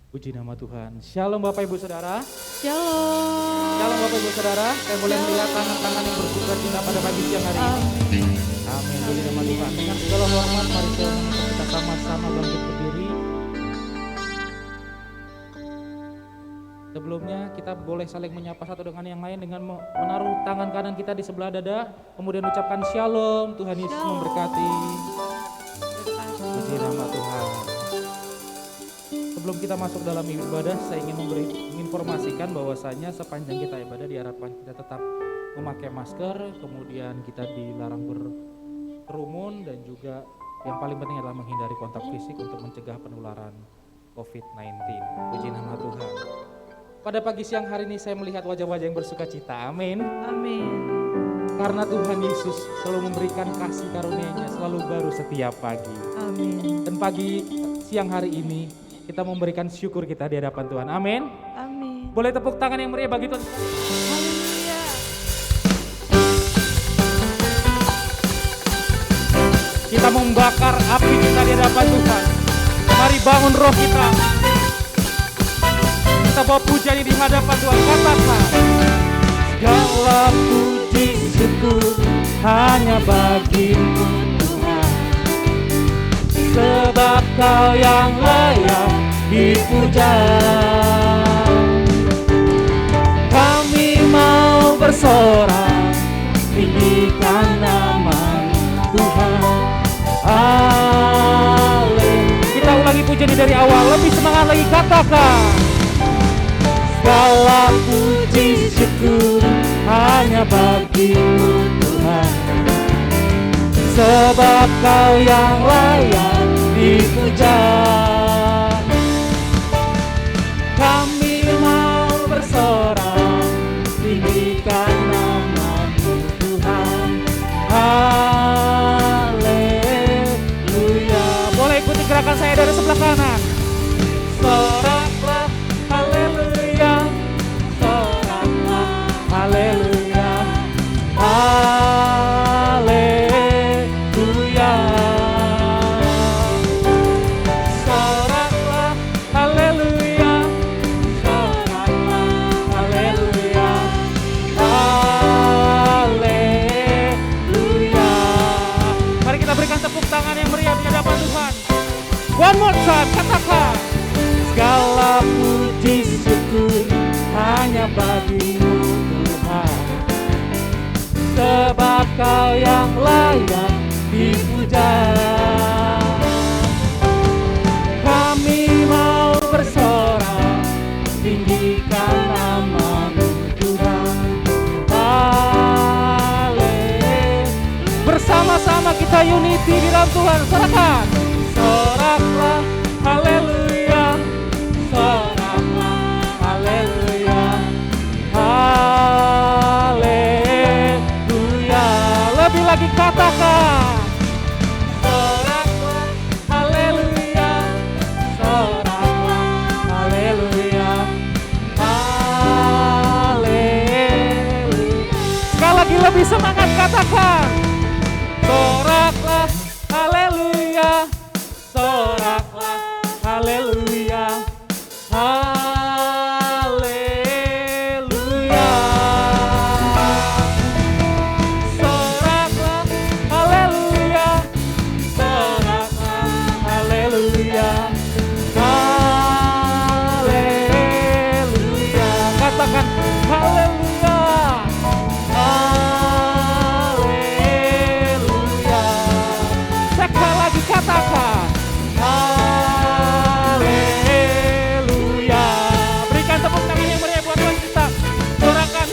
Puji nama Tuhan. Shalom Bapak Ibu Saudara. Shalom. Shalom Bapak Ibu Saudara. Saya boleh melihat tangan-tangan yang bersuka cita pada pagi siang hari ini. Amin. Amin. Puji nama Tuhan. Dengan segala hormat, mari kita sama-sama bangkit berdiri. Sebelumnya kita boleh saling menyapa satu dengan yang lain dengan menaruh tangan kanan kita di sebelah dada. Kemudian ucapkan shalom. Tuhan Yesus Shalom. memberkati. Puji nama Tuhan. Sebelum kita masuk dalam ibadah, saya ingin menginformasikan bahwasanya sepanjang kita ibadah diharapkan kita tetap memakai masker, kemudian kita dilarang berkerumun dan juga yang paling penting adalah menghindari kontak fisik untuk mencegah penularan COVID-19. Puji nama Tuhan. Pada pagi siang hari ini saya melihat wajah-wajah yang bersuka cita. Amin. Amin. Karena Tuhan Yesus selalu memberikan kasih karunia-Nya selalu baru setiap pagi. Amin. Dan pagi siang hari ini kita memberikan syukur kita di hadapan Tuhan. Amin. Amin. Boleh tepuk tangan yang meriah bagi Tuhan. Haleluya. Kita membakar api kita di hadapan Tuhan. Mari bangun roh kita. Kita bawa pujian di hadapan Tuhan. Katakan. Segala puji syukur hanya bagimu Tuhan. Sebab Kau yang layak dipuja. Kami mau bersorak, tinggikan nama Tuhan. Kita ulangi pujian dari awal, lebih semangat lagi, katakan. Segala puji syukur hanya bagimu Tuhan. Sebab Kau yang layak dipuja. Kami mau bersorak, tinggikan nama-Mu Tuhan. Haleluya. Boleh ikuti gerakan saya dari sebelah kanan. Soraklah, haleluya. Soraklah, haleluya. Haleluya. Soraklah, haleluya. Soraklah, haleluya. Haleluya. Mari kita berikan tepuk tangan yang meriah di hadapan Tuhan. One more time, katakan. Segala puji syukur hanya bagimu Tuhan. Sebab Kau yang layak dipuja. Kami mau bersorak, tinggikan nama-Mu Tuhan. Bersama-sama kita unity di dalam Tuhan. Sorakan. Soraklah, haleluya. Soraklah, haleluya. Haleluya. Lebih lagi katakan. Soraklah, haleluya. Soraklah, haleluya. Haleluya. Sekali lagi lebih semangat katakan. Soraklah, haleluya. Soraklah, haleluya. Haleluya. Soraklah, haleluya. Soraklah, haleluya. Haleluya. Katakan haleluya. Haleluya. Sekali lagi katakan haleluya. Berikan tepuk tangan yang meriah buat Tuhan kita. Sorakan.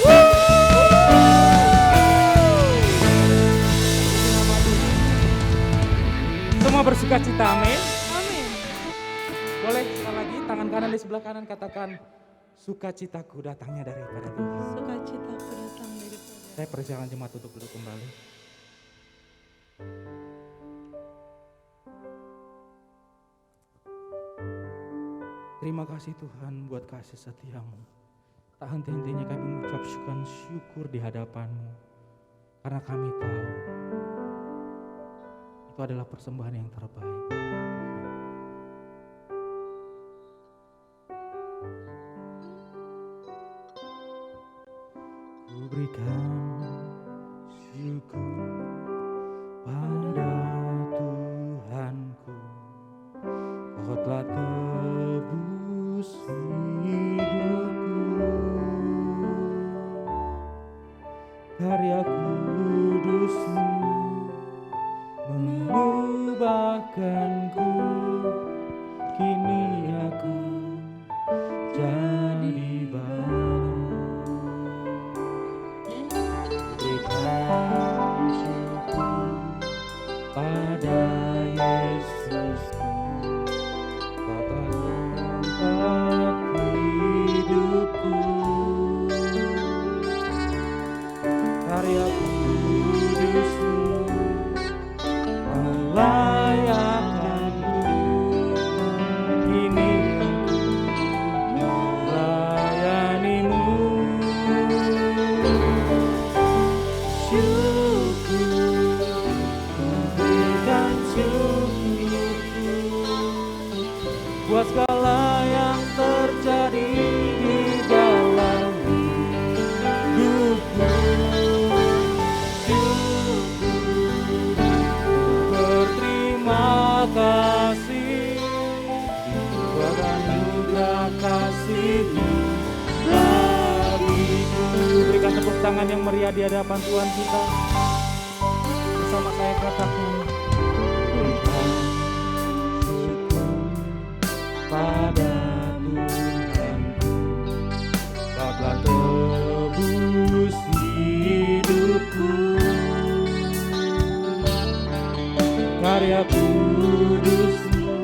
Semua bersuka cita, amin. Amin. Boleh sekali lagi tangan kanan di sebelah kanan katakan sukacitaku datangnya daripada Tuhan. Sukacitaku datang daripada. Saya persilakan jemaat untuk duduk kembali. Terima kasih Tuhan buat kasih setiamu. Tak henti-hentinya kami mengucapkan syukur di hadapan-Mu. Karena kami tahu itu adalah persembahan yang terbaik. berikan syukur pada Tuhanku, Kau telah tebus hidupku. Karya kudus-Mu mengubahkanku, kini aku jadi baru. Berikan syukur pada Yesusku, kata tempat hidupku. Karya kudus-Mu melayakkanku, kini aku melayani-Mu. Syukur, berikan syukurku buat segala yang terjadi di dalam hidupku. Berterima kasih buat anugerah kasih-Mu bagiku. Berikan tepuk tangan yang meriah di hadapan Tuhan kita. Bersama saya katakan, berikan syukur pada Tuhanku, Kau telah tebus hidupku. Karya kudus-Mu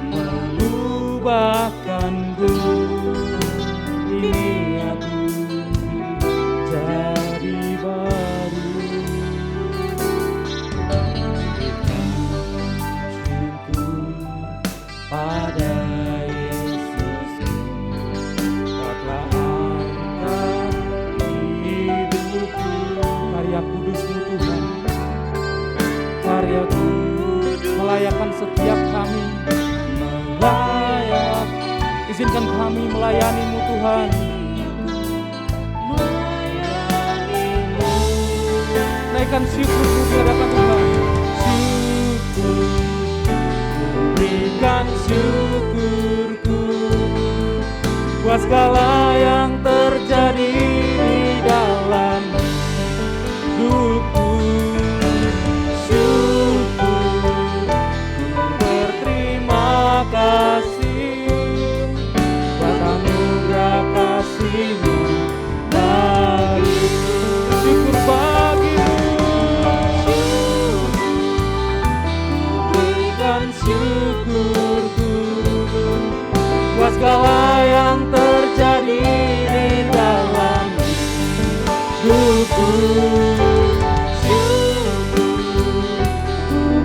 mengubahkanku, ini aku jadi baru. Berikan syukur pada Yesusku, Kau telah angkat hidupku. Karya kudus-Mu Tuhan, karya kudus melayakkan setiap kami, izinkan kami melayani-Mu Tuhan. Naikkan syukur di hadapan Tuhan. Syukur, berikan syukurku buat segala yang terjadi di dalam hidupku. Kasih-Mu bagiku, syukur bagi-Mu. Berikan syukurku buat segala yang terjadi di dalam hidupku. Syukur,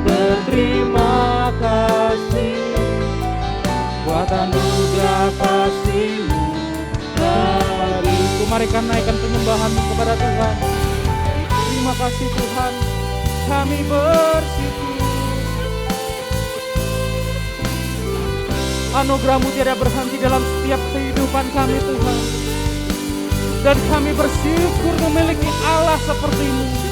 berterima kasih buat anugerah kasih-Mu. Mari kita naikkan penyembahan kepada Tuhan. Terima kasih Tuhan, kami bersyukur. Anugerah-Mu tidak berhenti dalam setiap kehidupan kami Tuhan. Dan kami bersyukur memiliki Allah seperti-Mu.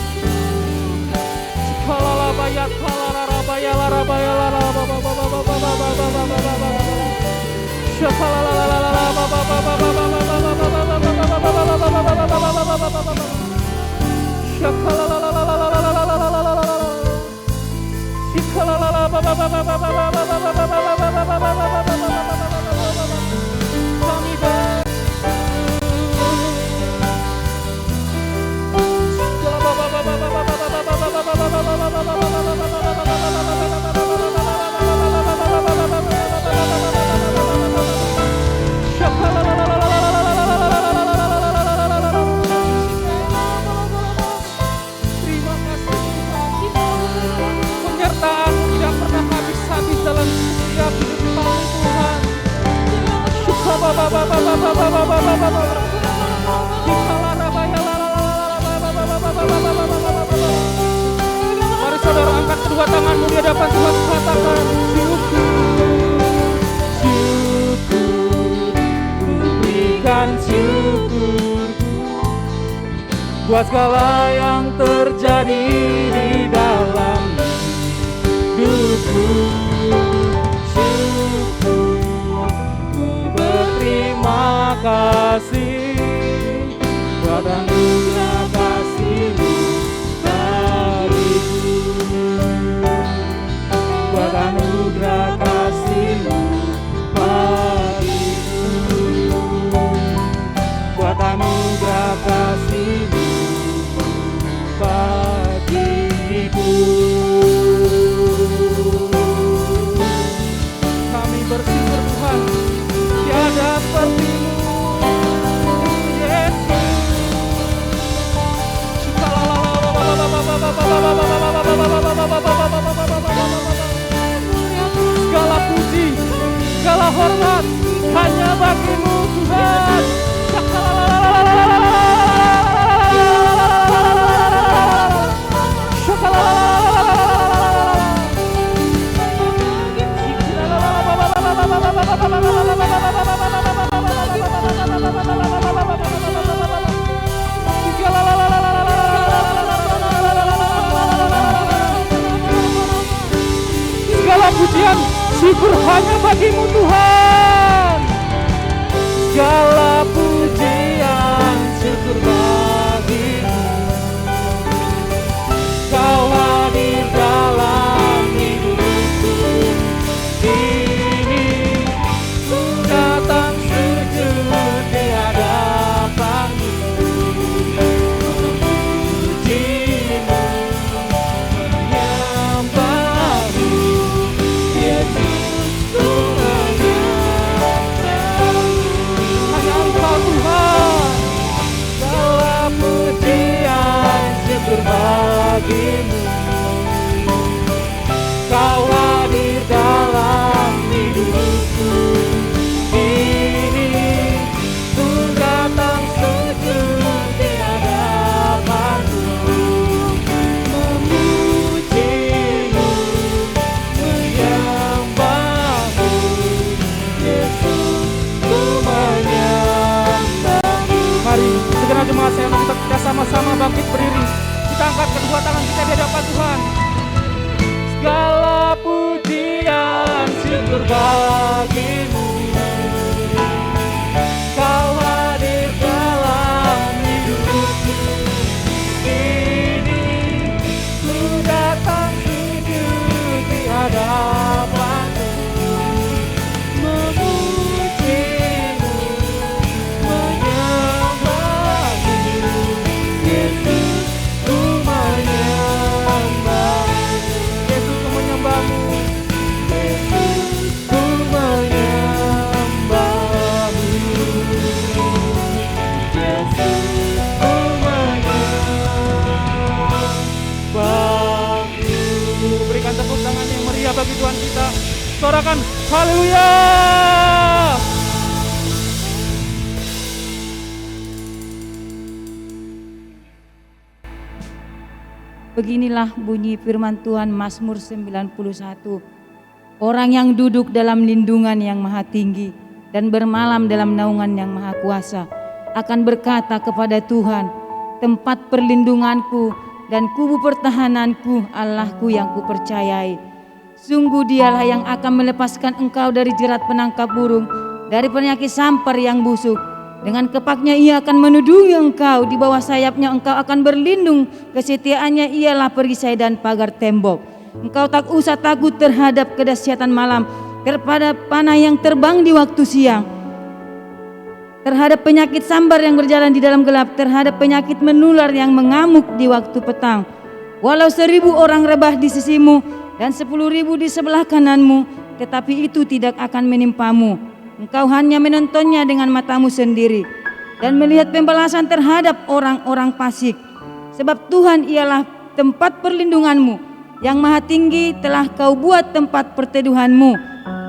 Mari saudara angkat kedua tanganmu di hadapan Tuhan, katakan syukur, ku berikan syukur buat segala yang terjadi di dalam hidupku. Syukur, ku berterima kasih buat anugerah kasih-Mu bagiku, buat anugerah kasih-Mu bagiku, buat anugerah kasih-Mu bagiku. Kami bersyukur Tuhan, tiada seperti-Mu Yesus. Segala puji, segala hormat hanya bagi-Mu Tuhan. Segala pujian, syukur hanya bagi-Mu Tuhan. Segala pujian, syukur bagi-Mu. Kau hadir dalam hidupku ini. Ku datang sujud di hadapan-Mu, memuji-Mu, menyembah-Mu. Yesus, ku menyembah-Mu. Hanya Engkau Tuhan. Segala pujian, syukur bagi-Mu. Kau hadir dalam hidupku ini. Ku datang sujud di hadapan-Mu, memuji-Mu, menyembah-Mu. Yesus, ku menyembah-Mu. Mari segenap jemaat saya minta kita sama-sama bangkit berdiri. Kita angkat kedua tangan kita di hadapan Tuhan. Segala pujian, syukur bagi-Mu. Kau hadir dalam hidupku ini. Ku datang sujud di hadapan-Mu, memuji-Mu, menyembah-Mu. Yesus, ku menyembah-Mu. Yesus, ku menyembah-Mu. Yesus, ku menyembah-Mu. Yesus, ku menyembah-Mu. Berikan tepuk tangan yang meriah bagi Tuhan kita. Sorakan haleluya. Beginilah bunyi firman Tuhan Mazmur 91. Orang yang duduk dalam lindungan yang maha tinggi dan bermalam dalam naungan yang maha kuasa akan berkata kepada Tuhan, tempat perlindunganku dan kubu pertahananku, Allahku yang kupercayai. Sungguh Dialah yang akan melepaskan engkau dari jerat penangkap burung, dari penyakit sampar yang busuk. Dengan kepaknya Ia akan menudungi engkau, di bawah sayapnya engkau akan berlindung. Kesetiaannya ialah perisai dan pagar tembok. Engkau tak usah takut terhadap kedahsyatan malam, terhadap panah yang terbang di waktu siang, terhadap penyakit sambar yang berjalan di dalam gelap, terhadap penyakit menular yang mengamuk di waktu petang. Walau 1000 orang rebah di sisimu dan 10.000 di sebelah kananmu, tetapi itu tidak akan menimpamu. Engkau hanya menontonnya dengan matamu sendiri dan melihat pembalasan terhadap orang-orang fasik. Sebab Tuhan ialah tempat perlindunganmu, yang maha tinggi telah kau buat tempat perteduhanmu.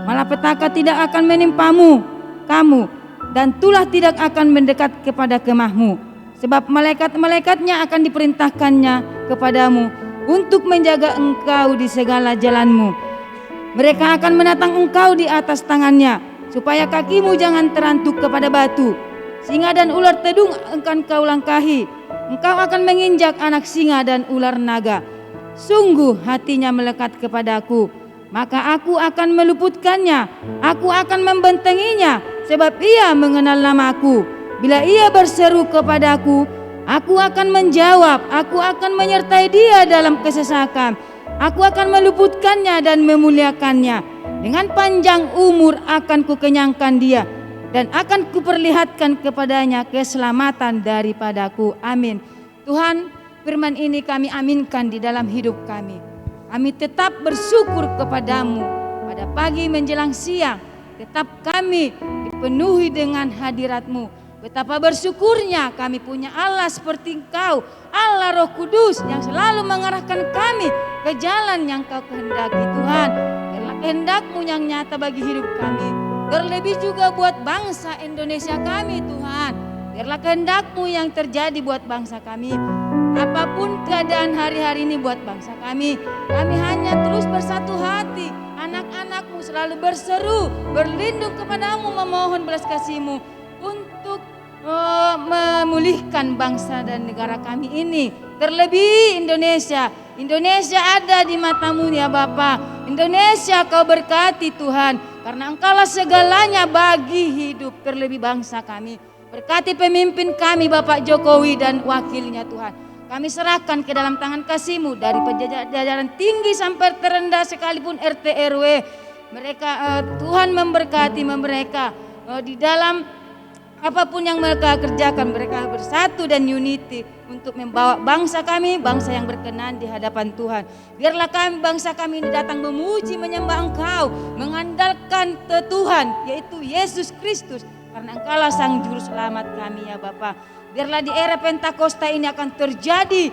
Malapetaka tidak akan menimpamu, kamu, dan tulah tidak akan mendekat kepada kemahmu. Sebab malaikat-malaikatnya akan diperintahkannya kepadamu untuk menjaga engkau di segala jalanmu. Mereka akan menatang engkau di atas tangannya, supaya kakimu jangan terantuk kepada batu. Singa dan ular tedung akan kau langkahi, Engkau akan menginjak anak singa dan ular naga. Sungguh hatinya melekat kepadaku, maka aku akan meluputkannya. Aku akan membentenginya, sebab ia mengenal namaku. Bila ia berseru kepadaku, aku akan menjawab. Aku akan menyertai dia dalam kesesakan. Aku akan meluputkannya dan memuliakannya. Dengan panjang umur akan kukenyangkan dia, dan akan kuperlihatkan kepadanya keselamatan daripadaku. Amin. Tuhan, firman ini kami aminkan di dalam hidup kami. Kami tetap bersyukur kepadamu pada pagi menjelang siang. Tetap kami dipenuhi dengan hadiratmu. Betapa bersyukurnya kami punya Allah seperti Engkau, Allah Roh Kudus yang selalu mengarahkan kami ke jalan yang Kau kehendaki. Tuhan, biarlah kehendak-Mu yang nyata bagi hidup kami, terlebih juga buat bangsa Indonesia kami. Tuhan, biarlah kehendak-Mu yang terjadi buat bangsa kami. Apapun keadaan hari-hari ini buat bangsa kami hanya terus bersatu hati. Anak-anak-Mu selalu berseru, berlindung kepadamu, memohon belas kasih-Mu untuk memulihkan bangsa dan negara kami ini. Terlebih Indonesia. Indonesia ada di mata-Mu ya Bapa. Indonesia Kau berkati Tuhan, karena Engkaulah segalanya bagi hidup terlebih bangsa kami. Berkati pemimpin kami Bapak Jokowi dan wakilnya Tuhan. Kami serahkan ke dalam tangan kasih-Mu, dari jajaran tinggi sampai terendah sekalipun RT RW. Mereka Tuhan memberkati mereka di dalam apapun yang mereka kerjakan. Mereka bersatu dan unity untuk membawa bangsa kami, bangsa yang berkenan di hadapan Tuhan. Biarlah kami, bangsa kami ini datang memuji, menyembah Engkau, mengandalkan Tuhan, yaitu Yesus Kristus, karena Engkaulah Sang Juru Selamat kami ya Bapa. Biarlah di era Pentakosta ini akan terjadi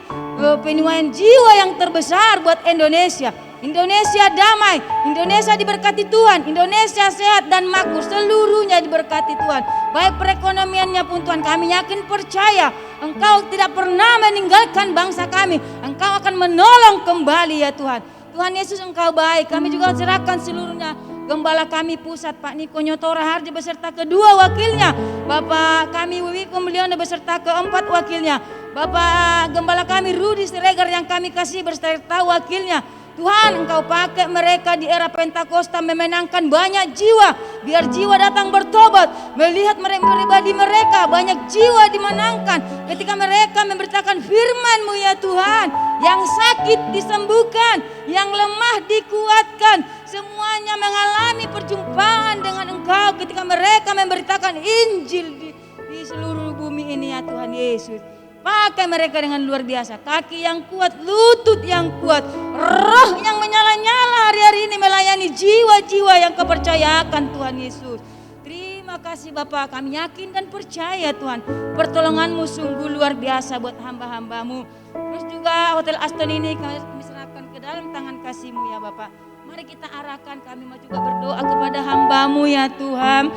penuaian jiwa yang terbesar buat Indonesia. Indonesia damai, Indonesia diberkati Tuhan, Indonesia sehat dan makmur, seluruhnya diberkati Tuhan. Baik perekonomiannya pun Tuhan, kami yakin percaya Engkau tidak pernah meninggalkan bangsa kami. Engkau akan menolong kembali ya Tuhan. Tuhan Yesus Engkau baik, kami juga serahkan seluruhnya. Gembala kami pusat Pak Niko Nyotora Harjo beserta kedua wakilnya, Bapak kami Wiwi Kumulyono beserta keempat wakilnya, Bapak Gembala kami Rudi Siregar yang kami kasih beserta wakilnya. Tuhan, Engkau pakai mereka di era Pentakosta memenangkan banyak jiwa. Biar jiwa datang bertobat, melihat pribadi mereka banyak jiwa dimenangkan ketika mereka memberitakan firman-Mu ya Tuhan. Yang sakit disembuhkan, yang lemah dikuatkan, semuanya mengalami perjumpaan dengan Engkau ketika mereka memberitakan Injil di seluruh bumi ini ya Tuhan Yesus. Pakai mereka dengan luar biasa, kaki yang kuat, lutut yang kuat, roh yang menyala-nyala hari-hari ini melayani jiwa-jiwa yang Kau percayakan Tuhan Yesus. Terima kasih Bapak, kami yakin dan percaya Tuhan, pertolongan-Mu sungguh luar biasa buat hamba-hamba-Mu. Terus juga Hotel Aston ini kami serahkan ke dalam tangan kasih-Mu ya Bapak. Mari kita arahkan, kami mau juga berdoa kepada hamba-Mu ya Tuhan.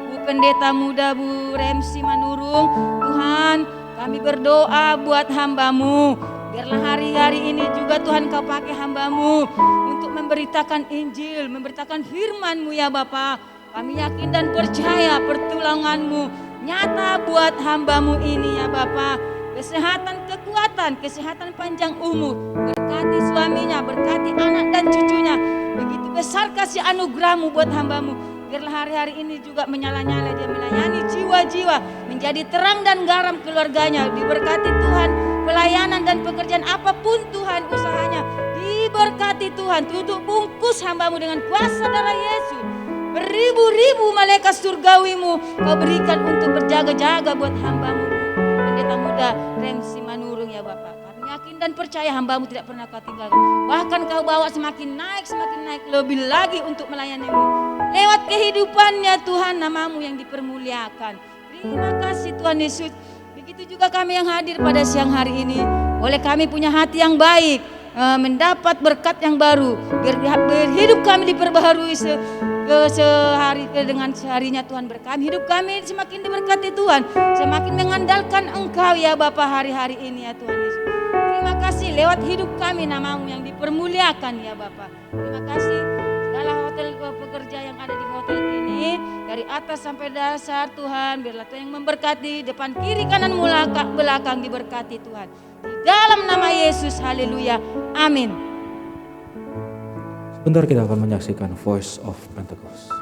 Bu Pendeta Muda Bu Remsi Manurung, Tuhan kami berdoa buat hamba-Mu. Biarlah hari-hari ini juga Tuhan Kau pakai hamba-Mu untuk memberitakan Injil, memberitakan firman-Mu ya Bapa. Kami yakin dan percaya pertolongan-Mu nyata buat hamba-Mu ini ya Bapa. Kesehatan, kekuatan, kesehatan panjang umur. Berkati suaminya, berkati anak dan cucunya. Begitu besar kasih anugerah-Mu buat hamba-Mu. Biarlah hari-hari ini juga menyala-nyala dia melayani jiwa-jiwa, menjadi terang dan garam keluarganya. Diberkati Tuhan pelayanan dan pekerjaan apapun Tuhan usahanya. Diberkati Tuhan, tutup bungkus hamba-Mu dengan kuasa darah Yesus. Beribu-ribu malaikat surgawi-Mu Kau berikan untuk berjaga-jaga buat hamba-Mu Pendeta Muda Remsi Manurung ya Bapak. Kami yakin dan percaya hamba-Mu tidak pernah Kau tinggalkan. Bahkan Kau bawa semakin naik lebih lagi untuk melayani-Mu. Lewat kehidupannya Tuhan, nama-Mu yang dipermuliakan. Terima kasih Tuhan Yesus. Begitu juga kami yang hadir pada siang hari ini. Oleh kami punya hati yang baik, mendapat berkat yang baru. Biar hidup kami diperbaharui sehari dengan seharinya Tuhan berkami. Hidup kami semakin diberkati Tuhan. Semakin mengandalkan Engkau ya Bapa hari-hari ini ya Tuhan Yesus. Terima kasih lewat hidup kami nama-Mu yang dipermuliakan ya Bapa. Terima kasih segala hotel pekerja yang ada di hotel ini. Dari atas sampai dasar Tuhan, biarlah Tuhan yang memberkati, depan kiri kanan belakang diberkati Tuhan. Di dalam nama Yesus, haleluya, amin. Sebentar kita akan menyaksikan Voice of Pentecost.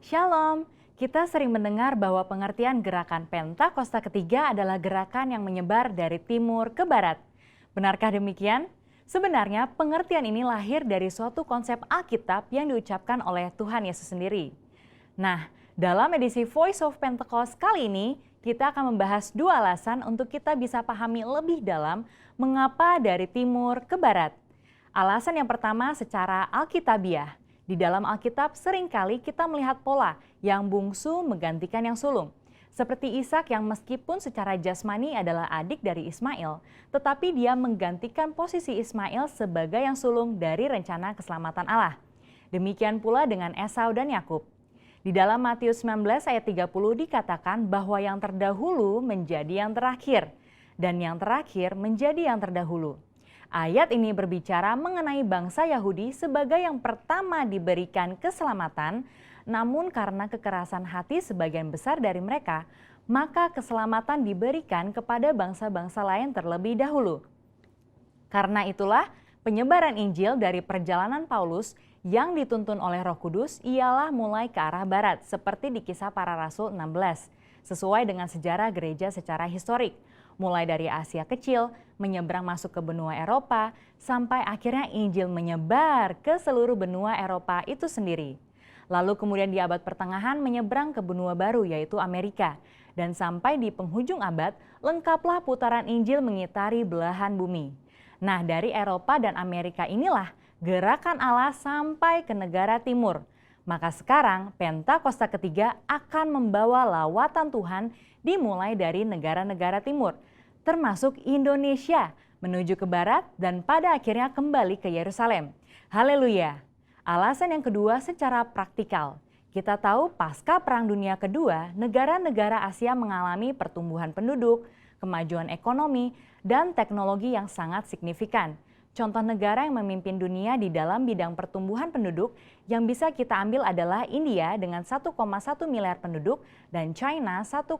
Shalom, kita sering mendengar bahwa pengertian gerakan Pentakosta ketiga adalah gerakan yang menyebar dari timur ke barat. Benarkah demikian? Sebenarnya pengertian ini lahir dari suatu konsep Alkitab yang diucapkan oleh Tuhan Yesus sendiri. Nah, dalam edisi Voice of Pentecost kali ini, kita akan membahas 2 alasan untuk kita bisa pahami lebih dalam mengapa dari timur ke barat. Alasan yang pertama secara alkitabiah. Di dalam Alkitab seringkali kita melihat pola yang bungsu menggantikan yang sulung. Seperti Ishak yang meskipun secara jasmani adalah adik dari Ismail, tetapi dia menggantikan posisi Ismail sebagai yang sulung dari rencana keselamatan Allah. Demikian pula dengan Esau dan Yakub. Di dalam Matius 19 ayat 30 dikatakan bahwa yang terdahulu menjadi yang terakhir, dan yang terakhir menjadi yang terdahulu. Ayat ini berbicara mengenai bangsa Yahudi sebagai yang pertama diberikan keselamatan, namun karena kekerasan hati sebagian besar dari mereka, maka keselamatan diberikan kepada bangsa-bangsa lain terlebih dahulu. Karena itulah penyebaran Injil dari perjalanan Paulus yang dituntun oleh Roh Kudus ialah mulai ke arah barat, seperti di Kisah Para Rasul 16, sesuai dengan sejarah gereja secara historik. Mulai dari Asia Kecil, menyeberang masuk ke benua Eropa, sampai akhirnya Injil menyebar ke seluruh benua Eropa itu sendiri. Lalu kemudian di abad pertengahan menyeberang ke benua baru yaitu Amerika. Dan sampai di penghujung abad, lengkaplah putaran Injil mengitari belahan bumi. Nah, dari Eropa dan Amerika inilah gerakan Allah sampai ke negara timur. Maka sekarang Pentakosta ketiga akan membawa lawatan Tuhan dimulai dari negara-negara timur, termasuk Indonesia, menuju ke barat dan pada akhirnya kembali ke Yerusalem. Haleluya! Alasan yang kedua secara praktikal. Kita tahu pasca Perang Dunia Kedua, negara-negara Asia mengalami pertumbuhan penduduk, kemajuan ekonomi, dan teknologi yang sangat signifikan. Contoh negara yang memimpin dunia di dalam bidang pertumbuhan penduduk yang bisa kita ambil adalah India dengan 1,1 miliar penduduk dan China 1,4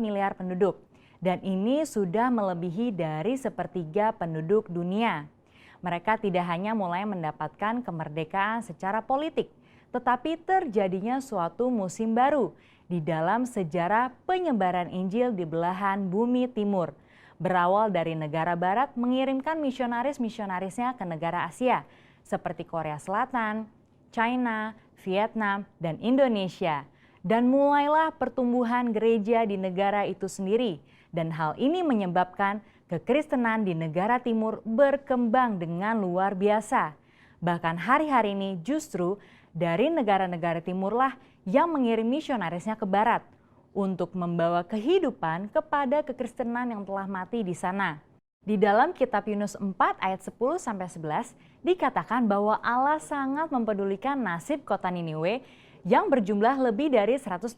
miliar penduduk. Dan ini sudah melebihi dari sepertiga penduduk dunia. Mereka tidak hanya mulai mendapatkan kemerdekaan secara politik, tetapi terjadinya suatu musim baru di dalam sejarah penyebaran Injil di belahan bumi timur. Berawal dari negara barat mengirimkan misionaris-misionarisnya ke negara Asia, seperti Korea Selatan, China, Vietnam, dan Indonesia. Dan mulailah pertumbuhan gereja di negara itu sendiri. Dan hal ini menyebabkan kekristenan di negara timur berkembang dengan luar biasa. Bahkan hari-hari ini justru dari negara-negara timurlah yang mengirim misionarisnya ke barat untuk membawa kehidupan kepada kekristenan yang telah mati di sana. Di dalam kitab Yunus 4 ayat 10-11 dikatakan bahwa Allah sangat mempedulikan nasib kota Niniwe yang berjumlah lebih dari 120.000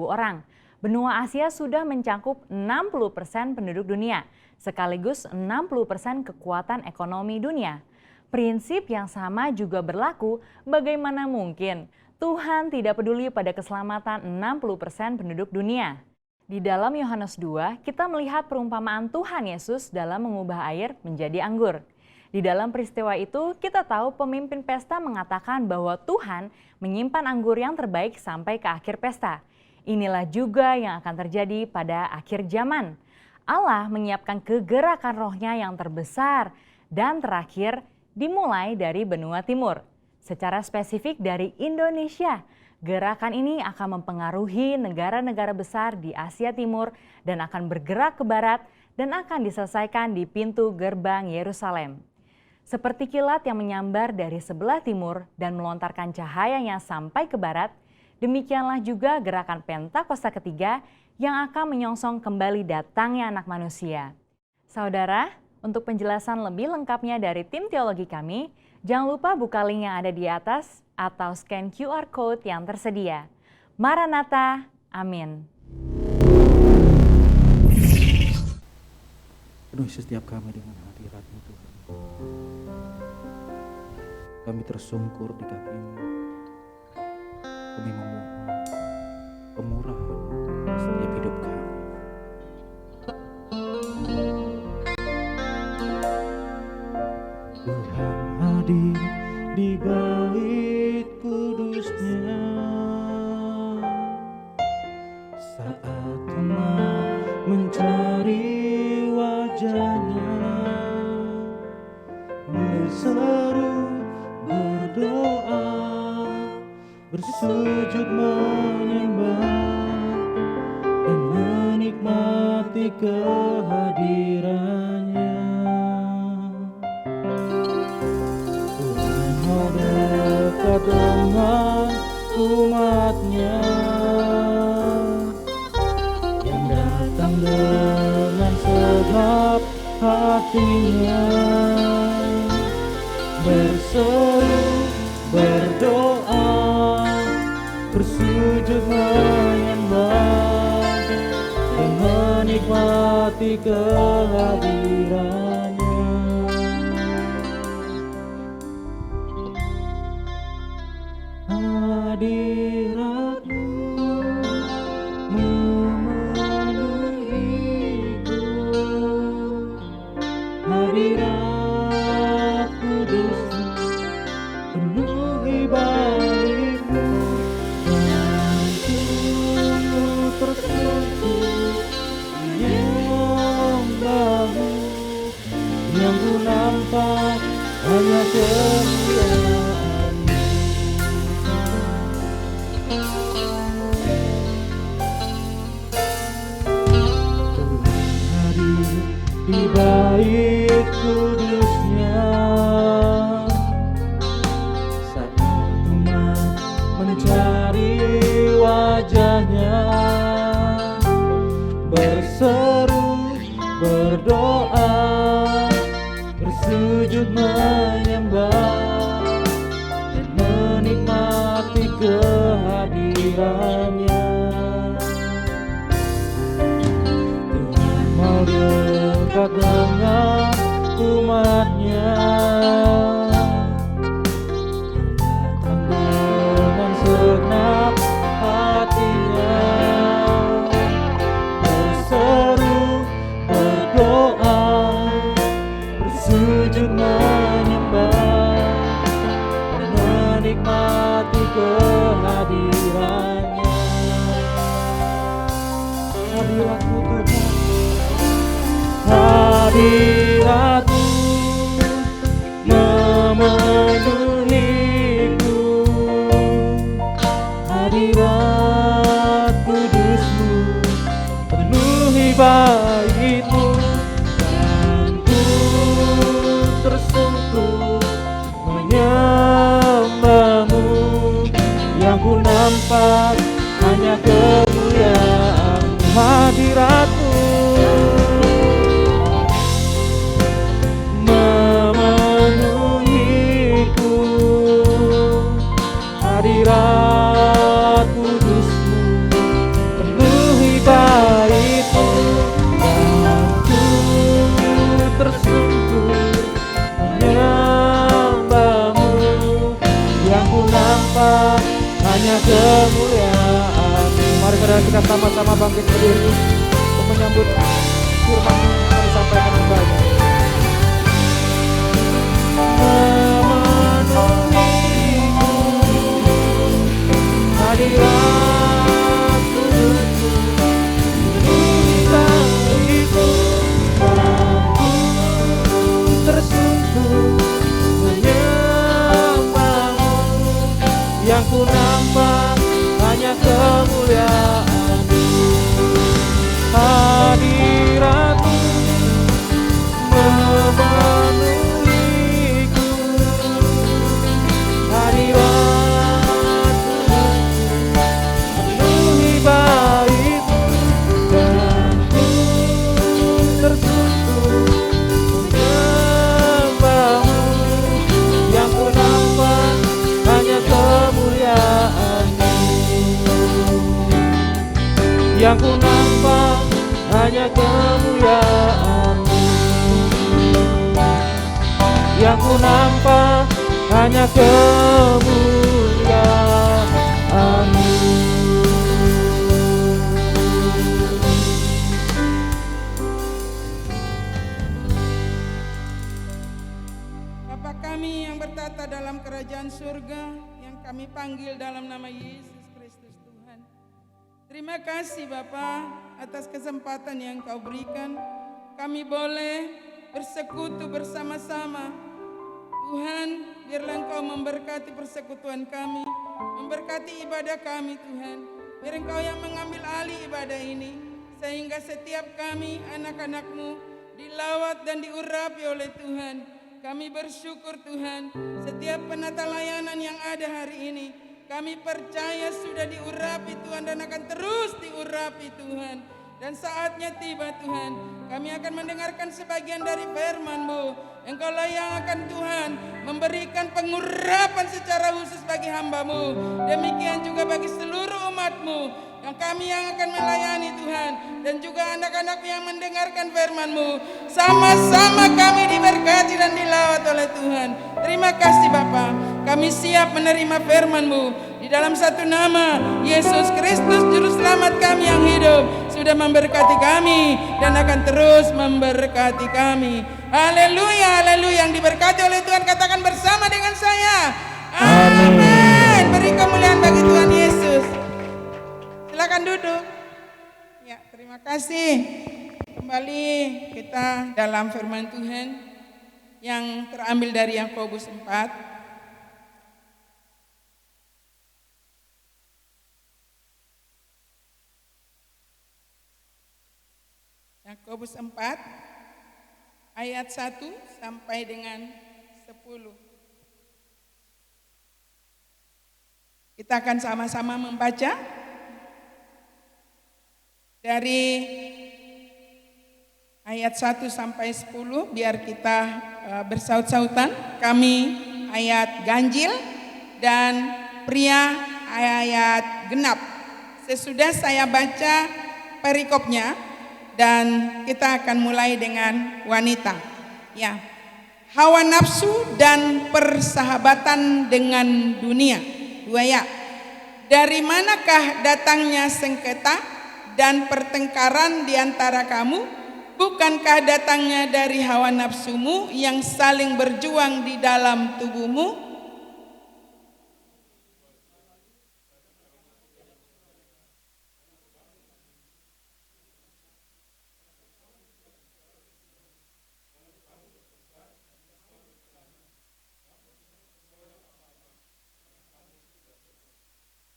orang. Benua Asia sudah mencakup 60% penduduk dunia, sekaligus 60% kekuatan ekonomi dunia. Prinsip yang sama juga berlaku, bagaimana mungkin Tuhan tidak peduli pada keselamatan 60% penduduk dunia. Di dalam Yohanes 2, kita melihat perumpamaan Tuhan Yesus dalam mengubah air menjadi anggur. Di dalam peristiwa itu, kita tahu pemimpin pesta mengatakan bahwa Tuhan menyimpan anggur yang terbaik sampai ke akhir pesta. Inilah juga yang akan terjadi pada akhir zaman. Allah menyiapkan kegerakan rohnya yang terbesar dan terakhir dimulai dari benua timur. Secara spesifik dari Indonesia, gerakan ini akan mempengaruhi negara-negara besar di Asia Timur dan akan bergerak ke barat dan akan diselesaikan di pintu gerbang Yerusalem. Seperti kilat yang menyambar dari sebelah timur dan melontarkan cahayanya sampai ke barat, demikianlah juga gerakan Pentakosta ketiga yang akan menyongsong kembali datangnya Anak Manusia. Saudara, untuk penjelasan lebih lengkapnya dari tim teologi kami, jangan lupa buka link yang ada di atas atau scan QR Code yang tersedia. Maranatha, amin. Penuhi setiap kami dengan hadirat-Mu Tuhan. kami tersungkur di kaki-Mu. Kami memohon kemurahan setiap hidup kami. Tuhan hadir di bait kudus-Nya saat umat mencari wajah-Nya, berseru, berdoa, bersujud menyembah dan menikmati kehadirannya. Tuhan mau dekat dengan umat-Nya yang datang dengan segenap hatinya, berseru, berdoa, bersujud menyembah dan menikmati kehadirannya. Hadirat-Mu memenuhiku, hadirat kudus-Mu penuhi bait-Mu, dan ku tersungkur menyembah-Mu, yang ku nampak hanya kemuliaan-Mu. Di bait kudus-Nya saat umat mencari wajah-Nya, berseru, berdoa, bersujud menyembah dan menikmati kehadirannya. Tuhan mau dekat dengan umat-Nya yang datang dengan segenap hatinya, berseru, berdoa, bersujud menyembah dan menikmati kehadirannya. Hadirat-Mu Tuhan, hadirat-Mu memenuhiku, hadirat kudus-Mu penuhi bait-Mu, dan ku tersungkur menyembah-Mu, yang ku nampak hanya kemuliaan-Mu. Hadirat-Mu memenuhiku, hadirat kudus-Mu penuhi bait-Mu, dan ku tersungkur menyembah-Mu, yang ku nampak hanya kemuliaan-Mu. Mari saudara kita sama-sama bangkit berdiri untuk menyambut firman yang akan disampaikan kembali. Memenuhiku, hadirat kudus-Mu penuhi bait-Mu, dan ku tersungkur menyembah-Mu, yang ku nampak hanya kemuliaan-Mu. Hadirat-Mu memenuhiku, hadirat kudus-Mu penuhi bait-Mu, dan ku tersungkur menyembah-Mu, yang ku nampak hanya kemuliaan-Mu, yang ku nampak hanya kemuliaan-Mu, yang ku nampak hanya kemuliaan-Mu. Bapa kami yang bertata dalam kerajaan surga, yang kami panggil dalam nama Yesus Kristus Tuhan. Terima kasih Bapa atas kesempatan yang Kau berikan. Kami boleh bersekutu bersama-sama. Tuhan, biarlah Engkau memberkati persekutuan kami, memberkati ibadah kami Tuhan. Biar Engkau yang mengambil alih ibadah ini, sehingga setiap kami anak-anak-Mu dilawat dan diurapi oleh Tuhan. Kami bersyukur Tuhan, setiap penata layanan yang ada hari ini, kami percaya sudah diurapi Tuhan dan akan terus diurapi Tuhan. Dan saatnya tiba Tuhan, kami akan mendengarkan sebagian dari firman-Mu. Engkaulah yang akan Tuhan memberikan pengurapan secara khusus bagi hamba-Mu. Demikian juga bagi seluruh umat-Mu. Yang kami yang akan melayani Tuhan. Dan juga anak-anak yang mendengarkan firman-Mu. Sama-sama kami diberkati dan dilawat oleh Tuhan. Terima kasih Bapa. Kami siap menerima firman-Mu. Di dalam satu nama, Yesus Kristus Juru Selamat kami yang hidup. Sudah memberkati kami dan akan terus memberkati kami. Haleluya, haleluya. Yang diberkati oleh Tuhan katakan bersama dengan saya. Amin. Beri kemuliaan bagi Tuhan Yesus. Silakan duduk. Ya, terima kasih. Kembali kita dalam firman Tuhan yang terambil dari Yakobus 4. Yakobus 4 ayat 1 sampai dengan 10. Kita akan sama-sama membaca dari ayat 1 sampai 10 biar kita bersaut-sautan. Kami ayat ganjil dan pria ayat genap. Sesudah saya baca perikopnya, dan kita akan mulai dengan wanita. Ya, hawa nafsu dan persahabatan dengan dunia. 2 ya. Dari manakah datangnya sengketa dan pertengkaran di antara kamu? Bukankah datangnya dari hawa nafsumu yang saling berjuang di dalam tubuhmu?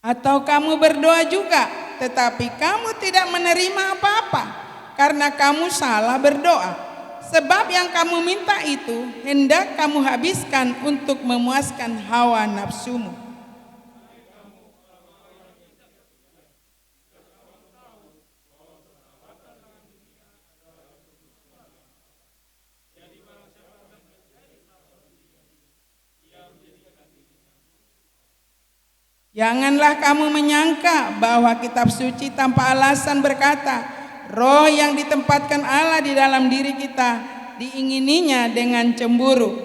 Atau kamu berdoa juga, tetapi kamu tidak menerima apa-apa, karena kamu salah berdoa. Sebab yang kamu minta itu hendak kamu habiskan untuk memuaskan hawa nafsumu. Janganlah kamu menyangka bahwa kitab suci tanpa alasan berkata, roh yang ditempatkan Allah di dalam diri kita diingininya dengan cemburu.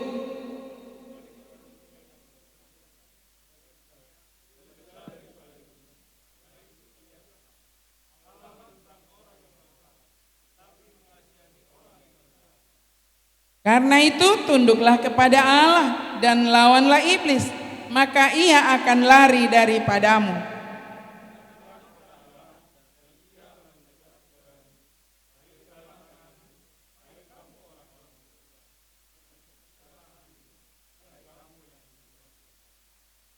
Karena itu tunduklah kepada Allah dan lawanlah iblis, maka ia akan lari daripadamu.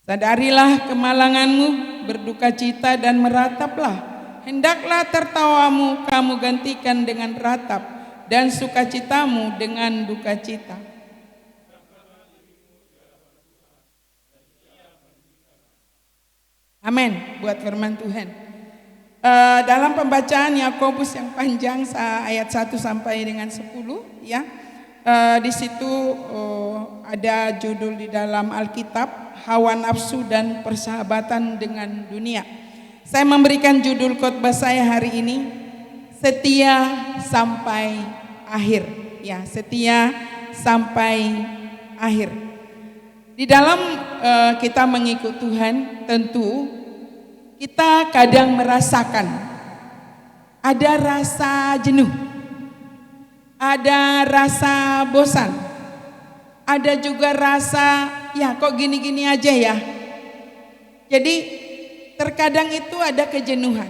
Sadarilah kemalanganmu, berduka cita dan merataplah. Hendaklah tertawamu kamu gantikan dengan ratap, dan sukacitamu dengan duka cita. Amin, buat firman Tuhan. Dalam pembacaan Yakobus yang panjang ayat 1 sampai dengan 10 ya. Di situ ada judul di dalam Alkitab, hawa nafsu dan persahabatan dengan dunia. Saya memberikan judul khotbah saya hari ini, setia sampai akhir. Ya, setia sampai akhir. Di dalam kita mengikut Tuhan, tentu kita kadang merasakan ada rasa jenuh, ada rasa bosan, ada juga rasa ya kok gini-gini aja ya. Jadi terkadang itu ada kejenuhan.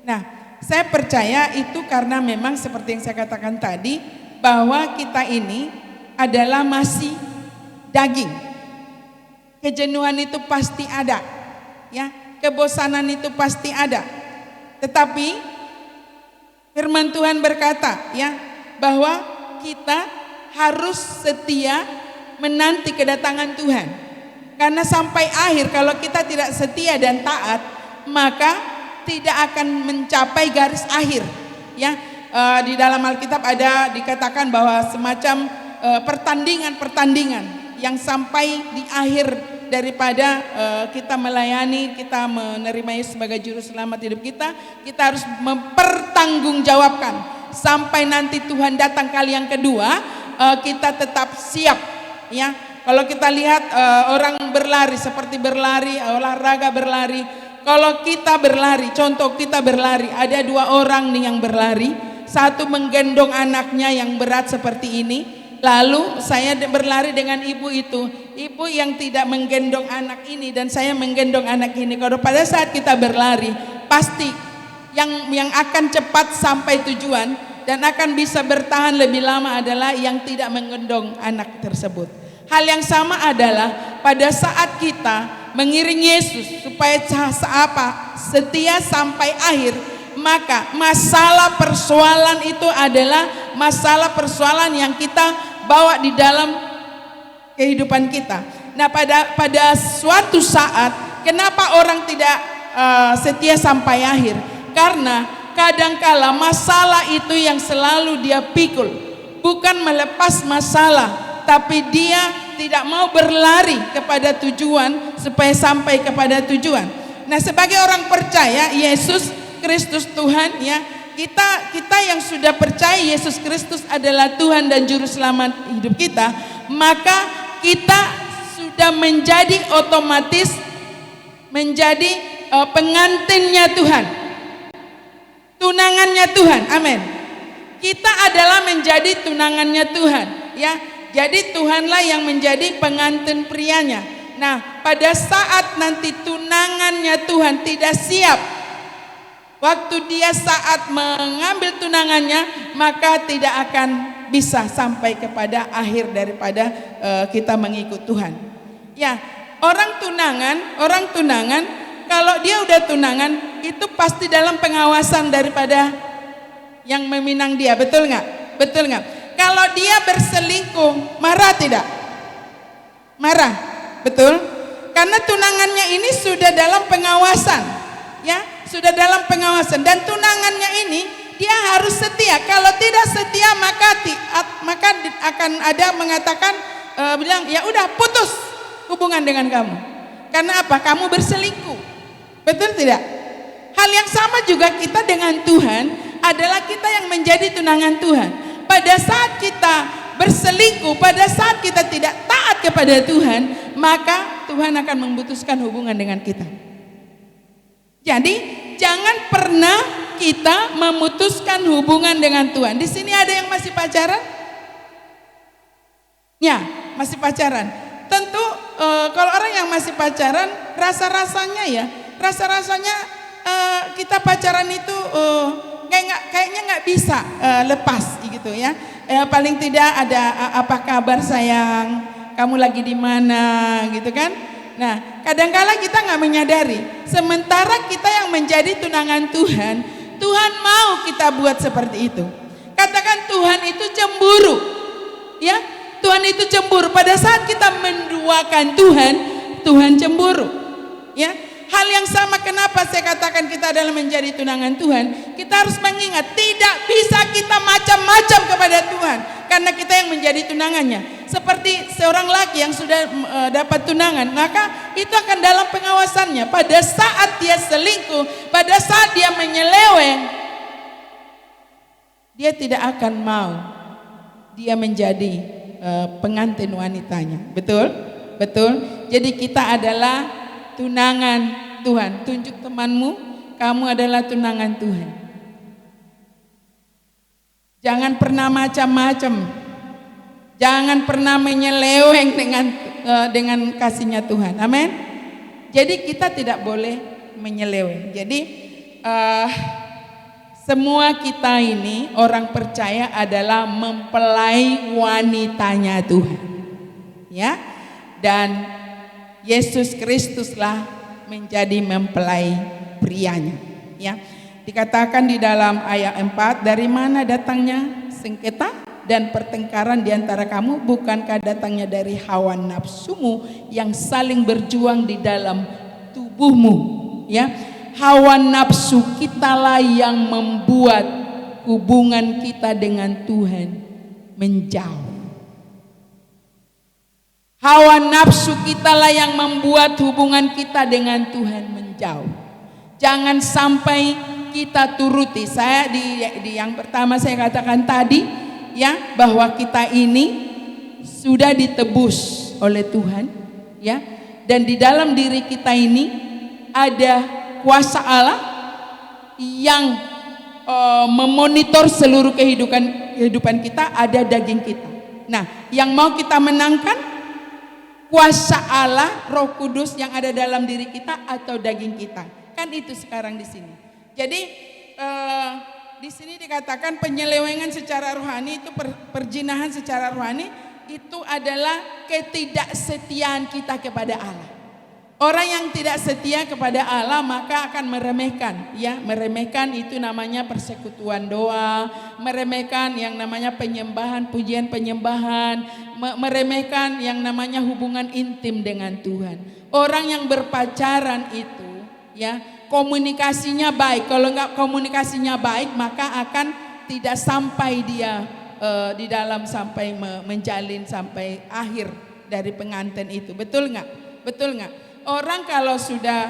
Nah, saya percaya itu karena memang seperti yang saya katakan tadi, bahwa kita ini adalah masih daging. Kejenuhan itu pasti ada, ya, kebosanan itu pasti ada. Tetapi firman Tuhan berkata, ya, bahwa kita harus setia menanti kedatangan Tuhan. Karena sampai akhir kalau kita tidak setia dan taat, maka tidak akan mencapai garis akhir. Ya, di dalam Alkitab ada dikatakan bahwa semacam pertandingan-pertandingan yang sampai di akhir daripada kita melayani, kita menerima Yesus sebagai juru selamat hidup kita harus mempertanggungjawabkan sampai nanti Tuhan datang kali yang kedua, kita tetap siap. Ya, kalau kita lihat orang berlari seperti berlari, olahraga berlari. Kalau kita berlari, contoh kita berlari, ada 2 orang nih yang berlari, satu menggendong anaknya yang berat seperti ini, lalu saya berlari dengan ibu itu, ibu yang tidak menggendong anak ini dan saya menggendong anak ini. Kalau pada saat kita berlari, pasti yang akan cepat sampai tujuan dan akan bisa bertahan lebih lama adalah yang tidak menggendong anak tersebut. Hal yang sama adalah pada saat kita mengiring Yesus supaya setia sampai akhir, maka masalah persoalan itu adalah masalah persoalan yang kita bawa di dalam kehidupan kita. Nah, pada suatu saat kenapa orang tidak setia sampai akhir? Karena kadangkala masalah itu yang selalu dia pikul, bukan melepas masalah, tapi dia tidak mau berlari kepada tujuan supaya sampai kepada tujuan. Nah, sebagai orang percaya Yesus Kristus Tuhan, ya, kita yang sudah percaya Yesus Kristus adalah Tuhan dan juru selamat hidup kita, maka kita sudah menjadi otomatis menjadi pengantinnya Tuhan, tunangannya Tuhan. Amin. Kita adalah menjadi tunangannya Tuhan, ya. Jadi Tuhanlah yang menjadi pengantin prianya. Nah, pada saat nanti tunangannya Tuhan tidak siap, waktu dia saat mengambil tunangannya, maka tidak akan bisa sampai kepada akhir daripada kita mengikut Tuhan. Ya, orang tunangan kalau dia udah tunangan itu pasti dalam pengawasan daripada yang meminang dia, betul nggak? Betul nggak? Kalau dia berselingkuh, marah tidak? Marah, betul? Karena tunangannya ini sudah dalam pengawasan, ya, sudah dalam pengawasan, dan tunangannya ini dia harus setia. Kalau tidak setia maka akan ada mengatakan bilang ya udah putus hubungan dengan kamu. Karena apa? Kamu berselingkuh. Betul tidak? Hal yang sama juga kita dengan Tuhan adalah kita yang menjadi tunangan Tuhan. Pada saat kita berselingkuh, pada saat kita tidak taat kepada Tuhan, maka Tuhan akan memutuskan hubungan dengan kita. Jadi jangan pernah kita memutuskan hubungan dengan Tuhan. Di sini ada yang masih pacaran? Ya, masih pacaran. Tentu kalau orang yang masih pacaran, rasa-rasanya kita pacaran itu kayaknya nggak bisa lepas gitu ya. Paling tidak ada apa kabar sayang, kamu lagi di mana gitu kan. Nah, kadangkala kita nggak menyadari, sementara kita yang menjadi tunangan Tuhan, Tuhan mau kita buat seperti itu. Katakan Tuhan itu cemburu, ya, Tuhan itu cemburu. Pada saat kita menduakan Tuhan, Tuhan cemburu, ya. Hal yang sama kenapa saya katakan kita adalah menjadi tunangan Tuhan. Kita harus mengingat tidak bisa kita macam-macam kepada Tuhan, karena kita yang menjadi tunangannya. Seperti seorang laki yang sudah dapat tunangan, maka itu akan dalam pengawasannya. Pada saat dia selingkuh, pada saat dia menyeleweng, dia tidak akan mau dia menjadi pengantin wanitanya. Betul? betul. Jadi kita adalah tunangan Tuhan. Tunjuk temanmu, kamu adalah tunangan Tuhan. Jangan pernah macam-macam. Jangan pernah menyeleweng dengan kasihnya Tuhan. Amin. Jadi kita tidak boleh menyeleweng. Jadi semua kita ini orang percaya adalah mempelai wanitanya Tuhan. Ya. Dan Yesus Kristuslah menjadi mempelai prianya. Ya. Dikatakan di dalam ayat 4, dari mana datangnya sengketa dan pertengkaran di antara kamu? Bukankah datangnya dari hawa nafsumu yang saling berjuang di dalam tubuhmu? Ya, hawa nafsu kitalah yang membuat hubungan kita dengan Tuhan menjauh. Hawa nafsu kitalah yang membuat hubungan kita dengan Tuhan menjauh. Jangan sampai kita turuti. Saya di yang pertama saya katakan tadi, ya, bahwa kita ini sudah ditebus oleh Tuhan, ya, dan di dalam diri kita ini ada kuasa Allah yang memonitor seluruh kehidupan kita, ada daging kita. Nah, yang mau kita menangkan kuasa Allah, Roh Kudus yang ada dalam diri kita atau daging kita. Kan itu sekarang di sini. Jadi di sini dikatakan penyelewengan secara rohani itu perjinahan secara rohani itu adalah ketidaksetiaan kita kepada Allah. Orang yang tidak setia kepada Allah maka akan meremehkan, ya, meremehkan itu namanya persekutuan doa, meremehkan yang namanya penyembahan, pujian penyembahan, meremehkan yang namanya hubungan intim dengan Tuhan. Orang yang berpacaran itu, ya, komunikasinya baik. Kalau enggak komunikasinya baik maka akan tidak sampai dia di dalam sampai menjalin sampai akhir dari pengantin itu. Betul enggak? Betul enggak? Orang kalau sudah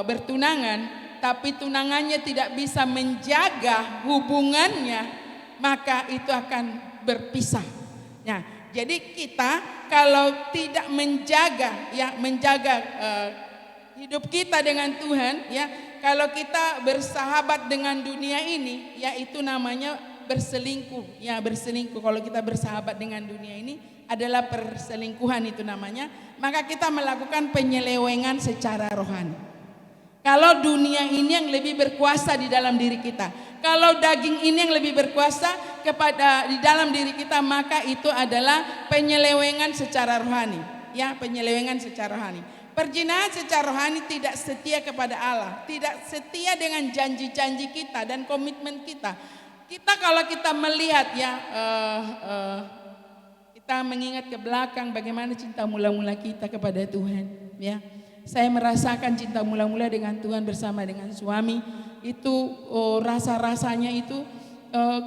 bertunangan tapi tunangannya tidak bisa menjaga hubungannya maka itu akan berpisah. Nah, jadi kita kalau tidak menjaga, ya, menjaga hidup kita dengan Tuhan, ya, kalau kita bersahabat dengan dunia ini, ya, itu namanya berselingkuh, ya, berselingkuh. Kalau kita bersahabat dengan dunia ini adalah perselingkuhan itu namanya, maka kita melakukan penyelewengan secara rohani. Kalau dunia ini yang lebih berkuasa di dalam diri kita, kalau daging ini yang lebih berkuasa di dalam diri kita, maka itu adalah penyelewengan secara rohani, ya, penyelewengan secara rohani. Perjinahan secara rohani tidak setia kepada Allah, tidak setia dengan janji-janji kita dan komitmen kita. Kita kalau kita melihat, ya, kita mengingat ke belakang bagaimana cinta mula-mula kita kepada Tuhan, ya. Saya merasakan cinta mula-mula dengan Tuhan bersama dengan suami itu, rasa-rasanya itu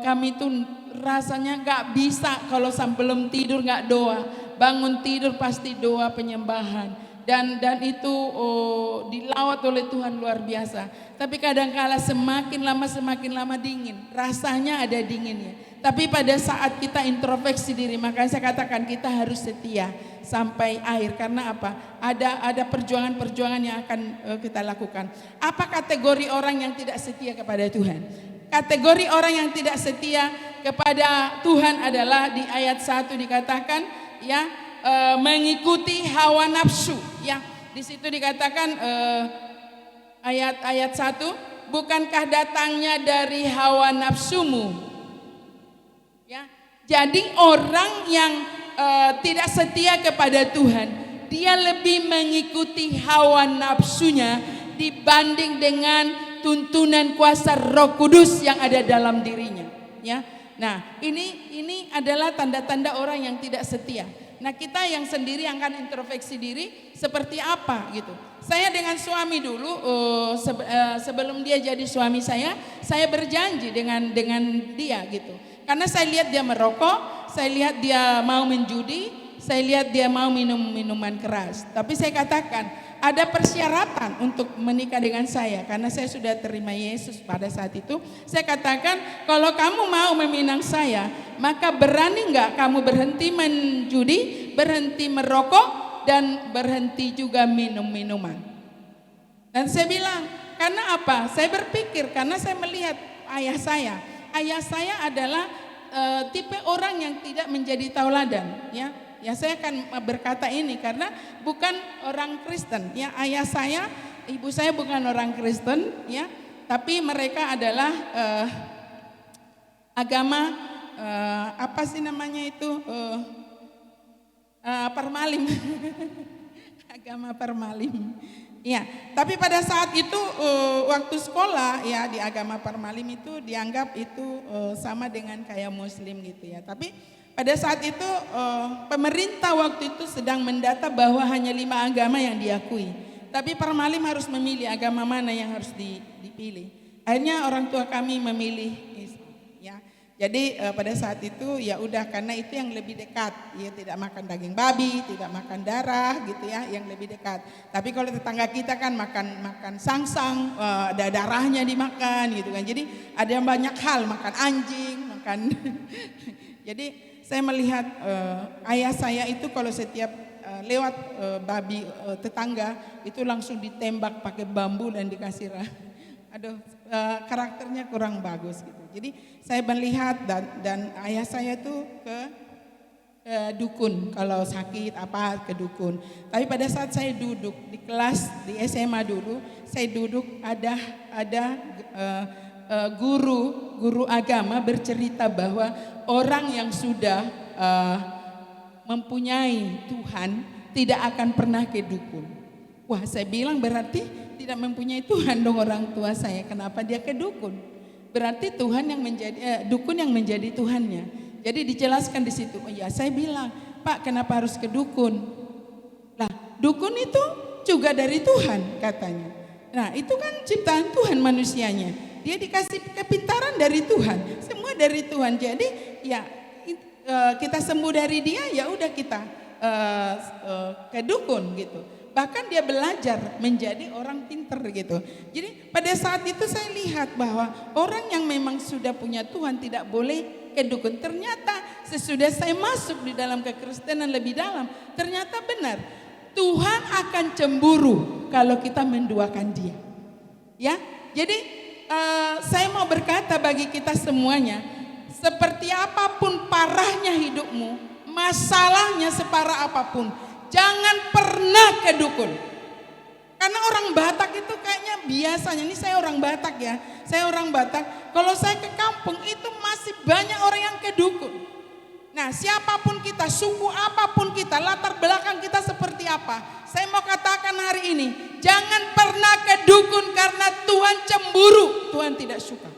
kami itu rasanya nggak bisa kalau sebelum tidur nggak doa, bangun tidur pasti doa penyembahan. Dan itu dilawat oleh Tuhan luar biasa. Tapi kadang-kala semakin lama dingin, rasanya ada dinginnya. Tapi pada saat kita introspeksi diri, makanya saya katakan kita harus setia sampai akhir. Karena apa? Ada perjuangan-perjuangan yang akan kita lakukan. Apa kategori orang yang tidak setia kepada Tuhan? Kategori orang yang tidak setia kepada Tuhan adalah di ayat 1 dikatakan, ya, mengikuti hawa nafsu, ya. Di situ dikatakan ayat 1, bukankah datangnya dari hawa nafsumu? Ya. Jadi orang yang tidak setia kepada Tuhan, dia lebih mengikuti hawa nafsunya dibanding dengan tuntunan kuasa Roh Kudus yang ada dalam dirinya, ya. Nah, ini adalah tanda-tanda orang yang tidak setia. Nah, kita yang sendiri akan introspeksi diri seperti apa gitu. Saya dengan suami dulu sebelum dia jadi suami saya berjanji dengan dia gitu. Karena saya lihat dia merokok, saya lihat dia mau menjudi, saya lihat dia mau minum minuman keras. Tapi saya katakan, ada persyaratan untuk menikah dengan saya karena saya sudah terima Yesus pada saat itu. Saya katakan, kalau kamu mau meminang saya, maka berani enggak kamu berhenti menjudi, berhenti merokok, dan berhenti juga minum minuman. Dan saya bilang, karena apa? Saya berpikir, karena saya melihat ayah saya. Ayah saya adalah tipe orang yang tidak menjadi tauladan, ya. Ya saya akan berkata ini karena bukan orang Kristen, ya. Ayah saya, ibu saya bukan orang Kristen, ya. Tapi mereka adalah agama apa sih namanya itu? Permalim. Agama permalim. Ya, tapi pada saat itu waktu sekolah ya di agama permalim itu dianggap itu sama dengan kayak Muslim gitu ya. Tapi pada saat itu pemerintah waktu itu sedang mendata bahwa hanya 5 agama yang diakui. Tapi permalim harus memilih agama mana yang harus dipilih. Akhirnya orang tua kami memilih Islam. Ya, jadi pada saat itu ya udah karena itu yang lebih dekat. Ya tidak makan daging babi, tidak makan darah gitu ya, yang lebih dekat. Tapi kalau tetangga kita kan makan sangsang, ada darahnya dimakan gitu kan. Jadi ada yang banyak hal, makan anjing, makan. Jadi saya melihat ayah saya itu kalau setiap lewat babi tetangga itu langsung ditembak pakai bambu dan dikasih aduh karakternya kurang bagus gitu. Jadi saya melihat dan ayah saya itu ke dukun kalau sakit apa ke dukun. Tapi pada saat saya duduk di kelas di SMA dulu, saya duduk ada guru agama bercerita bahwa orang yang sudah mempunyai Tuhan tidak akan pernah ke dukun. Wah, saya bilang berarti tidak mempunyai Tuhan dong orang tua saya. Kenapa dia ke dukun? Berarti Tuhan yang menjadi dukun yang menjadi Tuhannya. Jadi dijelaskan di situ. Oh ya, saya bilang, Pak, kenapa harus ke dukun? Lah, dukun itu juga dari Tuhan katanya. Nah, itu kan ciptaan Tuhan manusianya. Dia dikasih kepintaran dari Tuhan, semua dari Tuhan. Jadi ya kita sembuh dari dia, ya udah kita ke dukun gitu. Bahkan dia belajar menjadi orang pinter gitu. Jadi pada saat itu saya lihat bahwa orang yang memang sudah punya Tuhan tidak boleh ke dukun. Ternyata sesudah saya masuk di dalam kekristenan lebih dalam, ternyata benar Tuhan akan cemburu kalau kita menduakan dia. Ya, jadi saya mau berkata bagi kita semuanya, seperti apapun parahnya hidupmu, masalahnya separah apapun, jangan pernah ke dukun. Karena orang Batak itu kayaknya biasanya, ini saya orang Batak ya, saya orang Batak, kalau saya ke kampung itu masih banyak orang yang ke dukun. Nah, siapapun kita, suku apapun kita, latar belakang kita seperti apa, saya mau katakan hari ini, jangan pernah ke dukun karena Tuhan cemburu, Tuhan tidak suka.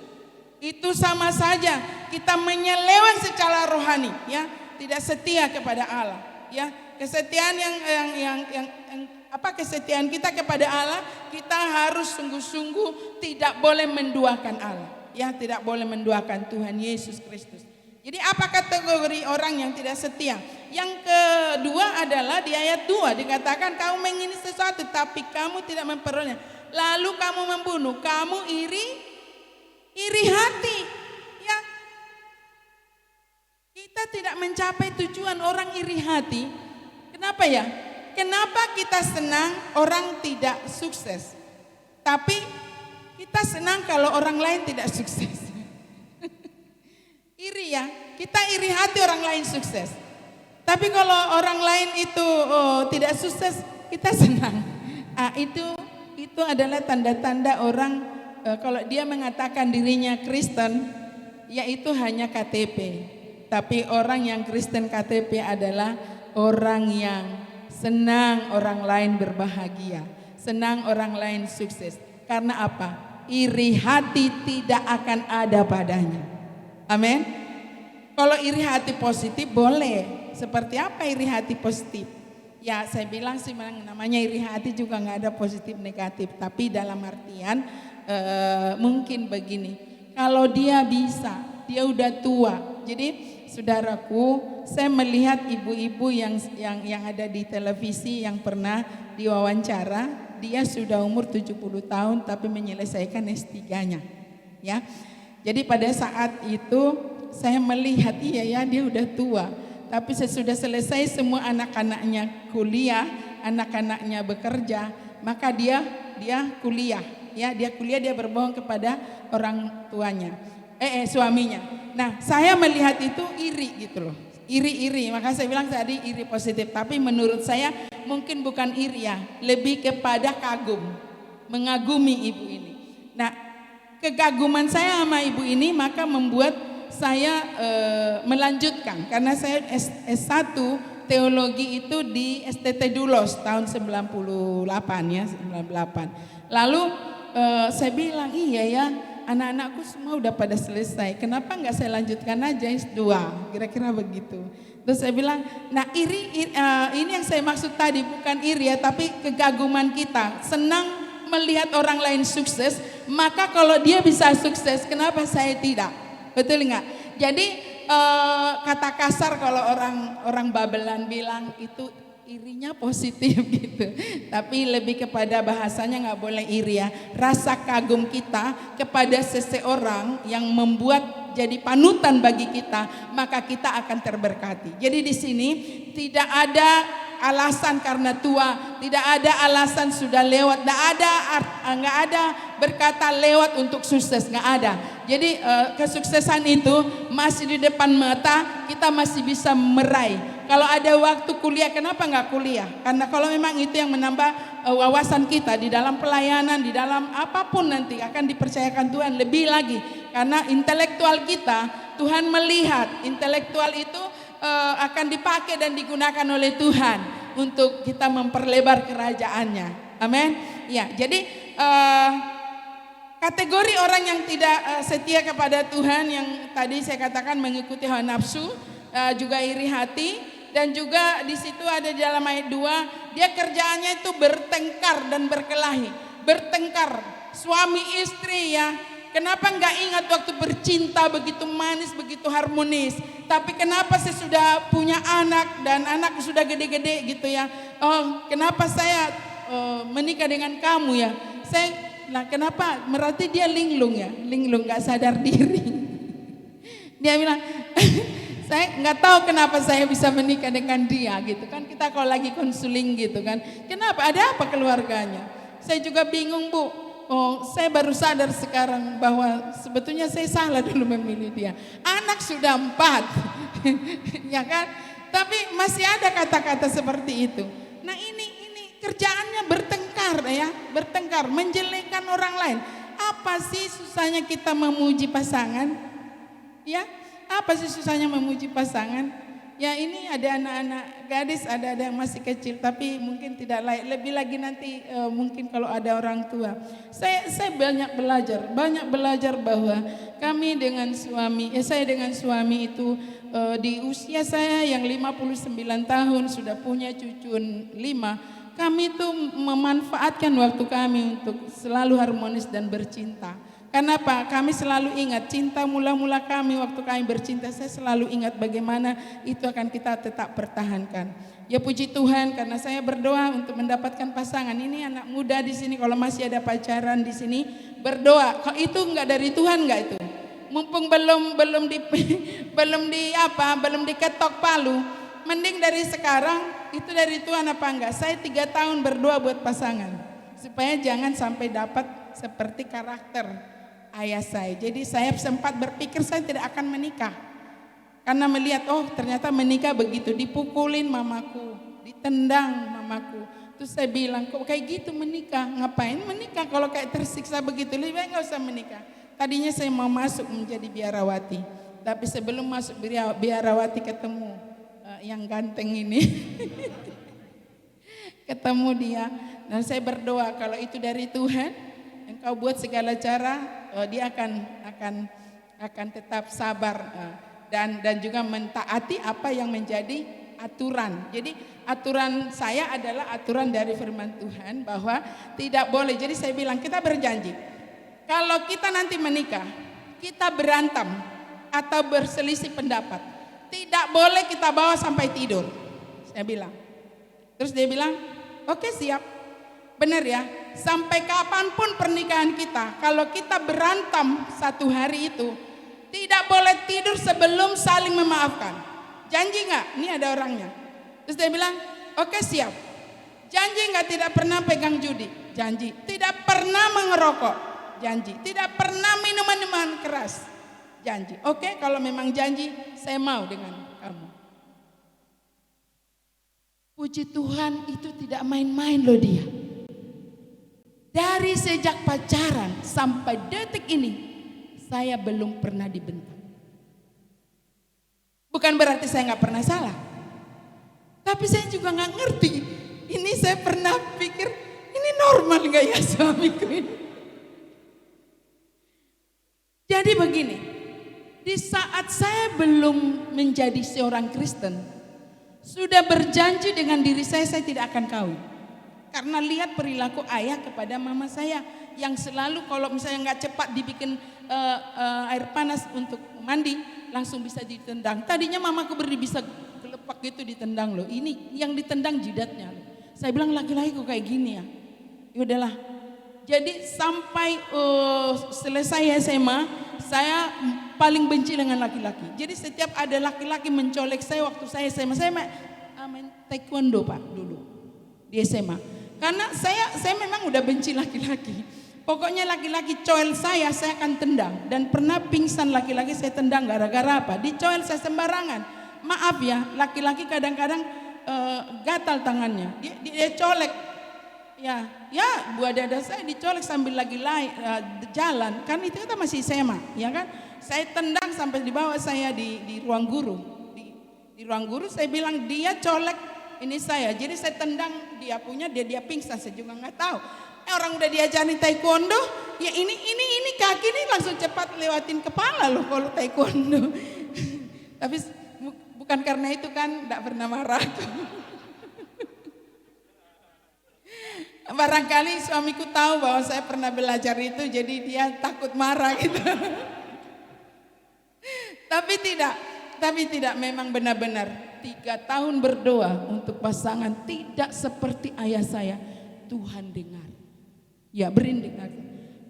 Itu sama saja kita menyeleweng secara rohani, ya, tidak setia kepada Allah, ya. Kesetiaan kesetiaan kita kepada Allah, kita harus sungguh-sungguh tidak boleh menduakan Allah, ya, tidak boleh menduakan Tuhan Yesus Kristus. Jadi apa kategori orang yang tidak setia? Yang kedua adalah di ayat 2 dikatakan kamu mengingini sesuatu tapi kamu tidak memperolehnya. Lalu kamu membunuh, kamu iri hati. Ya. Kita tidak mencapai tujuan orang iri hati. Kenapa ya? Kenapa kita senang orang tidak sukses? Tapi kita senang kalau orang lain tidak sukses. Iri ya, kita iri hati orang lain sukses. Tapi kalau orang lain itu tidak sukses, kita senang. Itu adalah tanda-tanda orang kalau dia mengatakan dirinya Kristen, yaitu hanya KTP. Tapi orang yang Kristen KTP adalah orang yang senang orang lain berbahagia, senang orang lain sukses. Karena apa? Iri hati tidak akan ada padanya. Amin. Kalau iri hati positif boleh. Seperti apa iri hati positif? Ya saya bilang sih namanya iri hati juga nggak ada positif negatif. Tapi dalam artian mungkin begini. Kalau dia bisa, dia udah tua. Jadi saudaraku, saya melihat ibu-ibu yang ada di televisi yang pernah diwawancara, dia sudah umur 70 tahun tapi menyelesaikan S3-nya. Ya. Jadi pada saat itu saya melihat iya ya dia udah tua, tapi sesudah selesai semua anak-anaknya kuliah, anak-anaknya bekerja, maka dia kuliah. Ya, dia kuliah, dia berbohong kepada orang tuanya. Suaminya. Nah, saya melihat itu iri gitu loh. Iri. Maka saya bilang tadi iri positif. Tapi menurut saya mungkin bukan iri ya. Lebih kepada kagum. Mengagumi ibu ini. Nah, kekaguman saya sama ibu ini maka membuat saya melanjutkan. Karena saya S1 teologi itu di STT Dulos tahun 98 ya. 98. Lalu saya bilang iya ya. Anak-anakku semua udah pada selesai, kenapa nggak saya lanjutkan aja S2, kira-kira begitu. Terus saya bilang, nah ini yang saya maksud tadi bukan iri ya, tapi kekaguman kita, senang melihat orang lain sukses, maka kalau dia bisa sukses, kenapa saya tidak? Betul nggak? Jadi kata kasar kalau orang Babelan bilang itu irinya positif gitu, tapi lebih kepada bahasanya nggak boleh iri ya. Rasa kagum kita kepada seseorang yang membuat jadi panutan bagi kita, maka kita akan terberkati. Jadi di sini tidak ada alasan karena tua, tidak ada alasan sudah lewat, nggak ada berkata lewat untuk sukses, nggak ada. Jadi kesuksesan itu masih di depan mata, kita masih bisa meraih. Kalau ada waktu kuliah, kenapa nggak kuliah? Karena kalau memang itu yang menambah wawasan kita di dalam pelayanan, di dalam apapun nanti akan dipercayakan Tuhan lebih lagi. Karena intelektual kita, Tuhan melihat intelektual itu akan dipakai dan digunakan oleh Tuhan untuk kita memperlebar kerajaannya. Amin. Ya, jadi kategori orang yang tidak setia kepada Tuhan yang tadi saya katakan mengikuti hawa nafsu, juga iri hati. Dan juga di situ ada di dalam ayat 2, dia kerjaannya itu bertengkar dan berkelahi. Bertengkar, suami istri ya. Kenapa nggak ingat waktu bercinta begitu manis, begitu harmonis. Tapi kenapa saya sudah punya anak dan anak sudah gede-gede gitu ya. Oh, kenapa saya menikah dengan kamu ya. Nah kenapa? Berarti dia linglung ya. Linglung gak sadar diri. Dia bilang saya nggak tahu kenapa saya bisa menikah dengan dia gitu kan. Kita kalau lagi konseling gitu kan, kenapa, ada apa keluarganya? Saya juga bingung Bu. Oh, saya baru sadar sekarang bahwa sebetulnya saya salah dulu memilih dia. Anak sudah 4 ya kan, tapi masih ada kata-kata seperti itu. Nah ini kerjaannya bertengkar ya, bertengkar, menjelekkan orang lain. Apa sih susahnya kita memuji pasangan? Ya, apa sih susahnya memuji pasangan? Ya ini ada anak-anak gadis, ada yang masih kecil tapi mungkin tidak layak. Lebih lagi nanti mungkin kalau ada orang tua. Saya banyak belajar bahwa kami dengan suami, saya dengan suami itu di usia saya yang 59 tahun sudah punya cucu 5. Kami itu memanfaatkan waktu kami untuk selalu harmonis dan bercinta. Kenapa? Kami selalu ingat cinta mula-mula kami waktu kami bercinta. Saya selalu ingat bagaimana itu akan kita tetap pertahankan. Ya puji Tuhan karena saya berdoa untuk mendapatkan pasangan. Ini anak muda di sini kalau masih ada pacaran di sini berdoa. Kok itu enggak dari Tuhan enggak itu? Mumpung belum diketok palu. Mending dari sekarang itu dari Tuhan apa enggak? Saya 3 tahun berdoa buat pasangan supaya jangan sampai dapat seperti karakter ayah saya. Jadi saya sempat berpikir saya tidak akan menikah karena melihat ternyata menikah begitu, dipukulin mamaku, ditendang mamaku. Terus saya bilang kok kayak gitu menikah, ngapain menikah kalau kayak tersiksa begitu, lebih baik nggak usah menikah. Tadinya saya mau masuk menjadi biarawati, tapi sebelum masuk biarawati ketemu yang ganteng ini ketemu dia dan saya berdoa kalau itu dari Tuhan, Engkau buat segala cara, dia akan tetap sabar dan juga mentaati apa yang menjadi aturan. Jadi aturan saya adalah aturan dari firman Tuhan bahwa tidak boleh. Jadi saya bilang kita berjanji kalau kita nanti menikah, kita berantem atau berselisih pendapat, Tidak boleh kita bawa sampai tidur. Saya bilang. Terus dia bilang, oke siap. Benar ya, sampai kapanpun pernikahan kita, kalau kita berantem satu hari itu, tidak boleh tidur sebelum saling memaafkan. Janji nggak? Ini ada orangnya. Terus dia bilang, oke siap. Janji nggak tidak pernah pegang judi? Janji. Tidak pernah mengerokok? Janji. Tidak pernah minuman keras? Janji. Oke, kalau memang janji, saya mau dengan kamu. Puji Tuhan, itu tidak main-main loh dia. Dari sejak pacaran sampai detik ini, saya belum pernah dibentak. Bukan berarti saya nggak pernah salah, tapi saya juga nggak ngerti. Ini saya pernah pikir, ini normal nggak ya suamiku ini? Jadi begini, di saat saya belum menjadi seorang Kristen, sudah berjanji dengan diri saya tidak akan kawin. Karena lihat perilaku ayah kepada mama saya yang selalu kalau misalnya nggak cepat dibikin air panas untuk mandi, langsung bisa ditendang. Tadinya mamaku bisa gelepak gitu ditendang loh. Ini yang ditendang jidatnya loh. Saya bilang laki-laki kok kayak gini ya. Ya udahlah. Jadi sampai selesai SMA, saya paling benci dengan laki-laki. Jadi setiap ada laki-laki mencolek saya waktu saya SMA, saya main taekwondo Pak dulu di SMA. Karena saya memang udah benci laki-laki. Pokoknya laki-laki coel saya akan tendang. Dan pernah pingsan laki-laki saya tendang gara-gara apa? Dicoel saya sembarangan. Maaf ya, laki-laki kadang-kadang gatal tangannya. Dia colek. Ya buah dada saya dicolek sambil lagi jalan. Kan itu kita masih SMA, ya kan? Saya tendang sampai dibawa saya di ruang guru. Di ruang guru saya bilang dia colek ini saya, jadi saya tendang dia punya, dia pingsan, saya juga nggak tahu. Orang udah diajarin taekwondo, ya ini kaki ini langsung cepat lewatin kepala loh kalau taekwondo. Tapi bukan karena itu kan, nggak pernah marah. Barangkali suamiku tahu bahwa saya pernah belajar itu, jadi dia takut marah gitu. Tapi tidak, memang benar-benar 3 tahun berdoa untuk pasangan tidak seperti ayah saya. Tuhan dengar. Ya dengar.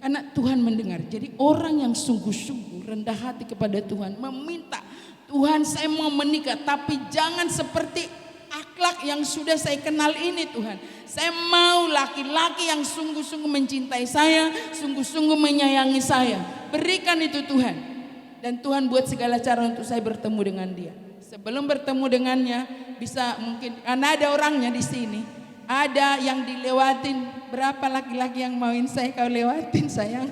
Karena Tuhan mendengar. Jadi orang yang sungguh-sungguh rendah hati kepada Tuhan, meminta, Tuhan saya mau menikah, tapi jangan seperti akhlak yang sudah saya kenal ini Tuhan. Saya mau laki-laki yang sungguh-sungguh mencintai saya, sungguh-sungguh menyayangi saya. Berikan itu Tuhan. Dan Tuhan buat segala cara untuk saya bertemu dengan dia. Sebelum bertemu dengannya, bisa mungkin karena ada orangnya di sini. Ada yang dilewatin. Berapa laki-laki yang mauin saya kau lewatin sayang.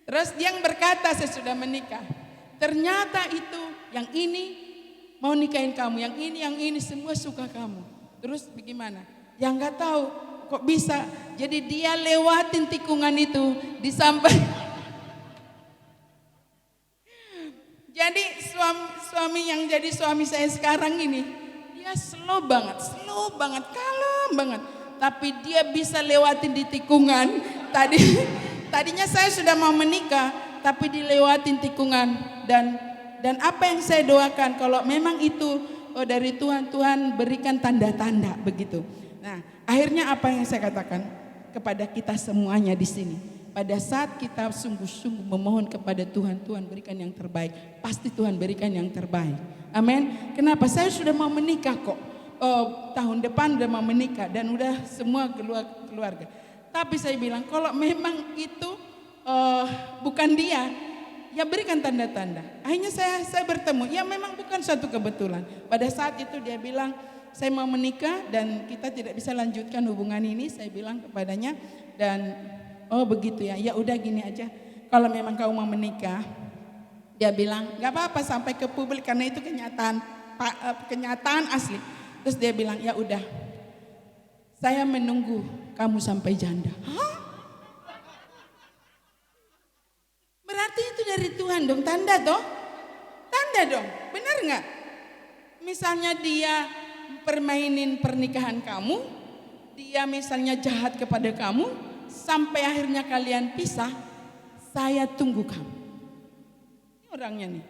Terus dia yang berkata saya sudah menikah. Ternyata itu yang ini mau nikahin kamu, yang ini semua suka kamu. Terus bagaimana? Ya nggak tahu kok bisa. Jadi dia lewatin tikungan itu disampaikan. Jadi suami yang jadi suami saya sekarang ini, dia slow banget, kalem banget. Tapi dia bisa lewatin di tikungan. Tadinya saya sudah mau menikah, tapi dilewatin tikungan. Dan apa yang saya doakan, kalau memang itu dari Tuhan, Tuhan berikan tanda-tanda begitu. Nah, akhirnya apa yang saya katakan kepada kita semuanya di sini. Pada saat kita sungguh-sungguh memohon kepada Tuhan, Tuhan berikan yang terbaik. Pasti Tuhan berikan yang terbaik. Amin. Kenapa? Saya sudah mau menikah kok. Tahun depan udah mau menikah dan udah semua keluarga. Tapi saya bilang kalau memang itu bukan dia, ya berikan tanda-tanda. Akhirnya saya bertemu. Ya memang bukan suatu kebetulan. Pada saat itu dia bilang, saya mau menikah dan kita tidak bisa lanjutkan hubungan ini. Saya bilang kepadanya dan oh begitu ya, ya udah gini aja. Kalau memang kau mau menikah, dia bilang nggak apa-apa sampai ke publik karena itu kenyataan asli. Terus dia bilang ya udah, saya menunggu kamu sampai janda. Hah? Berarti itu dari Tuhan dong, tanda dong, benar nggak? Misalnya dia permainin pernikahan kamu, dia misalnya jahat kepada kamu. Sampai akhirnya kalian pisah, saya tunggu kamu. orangnya nih.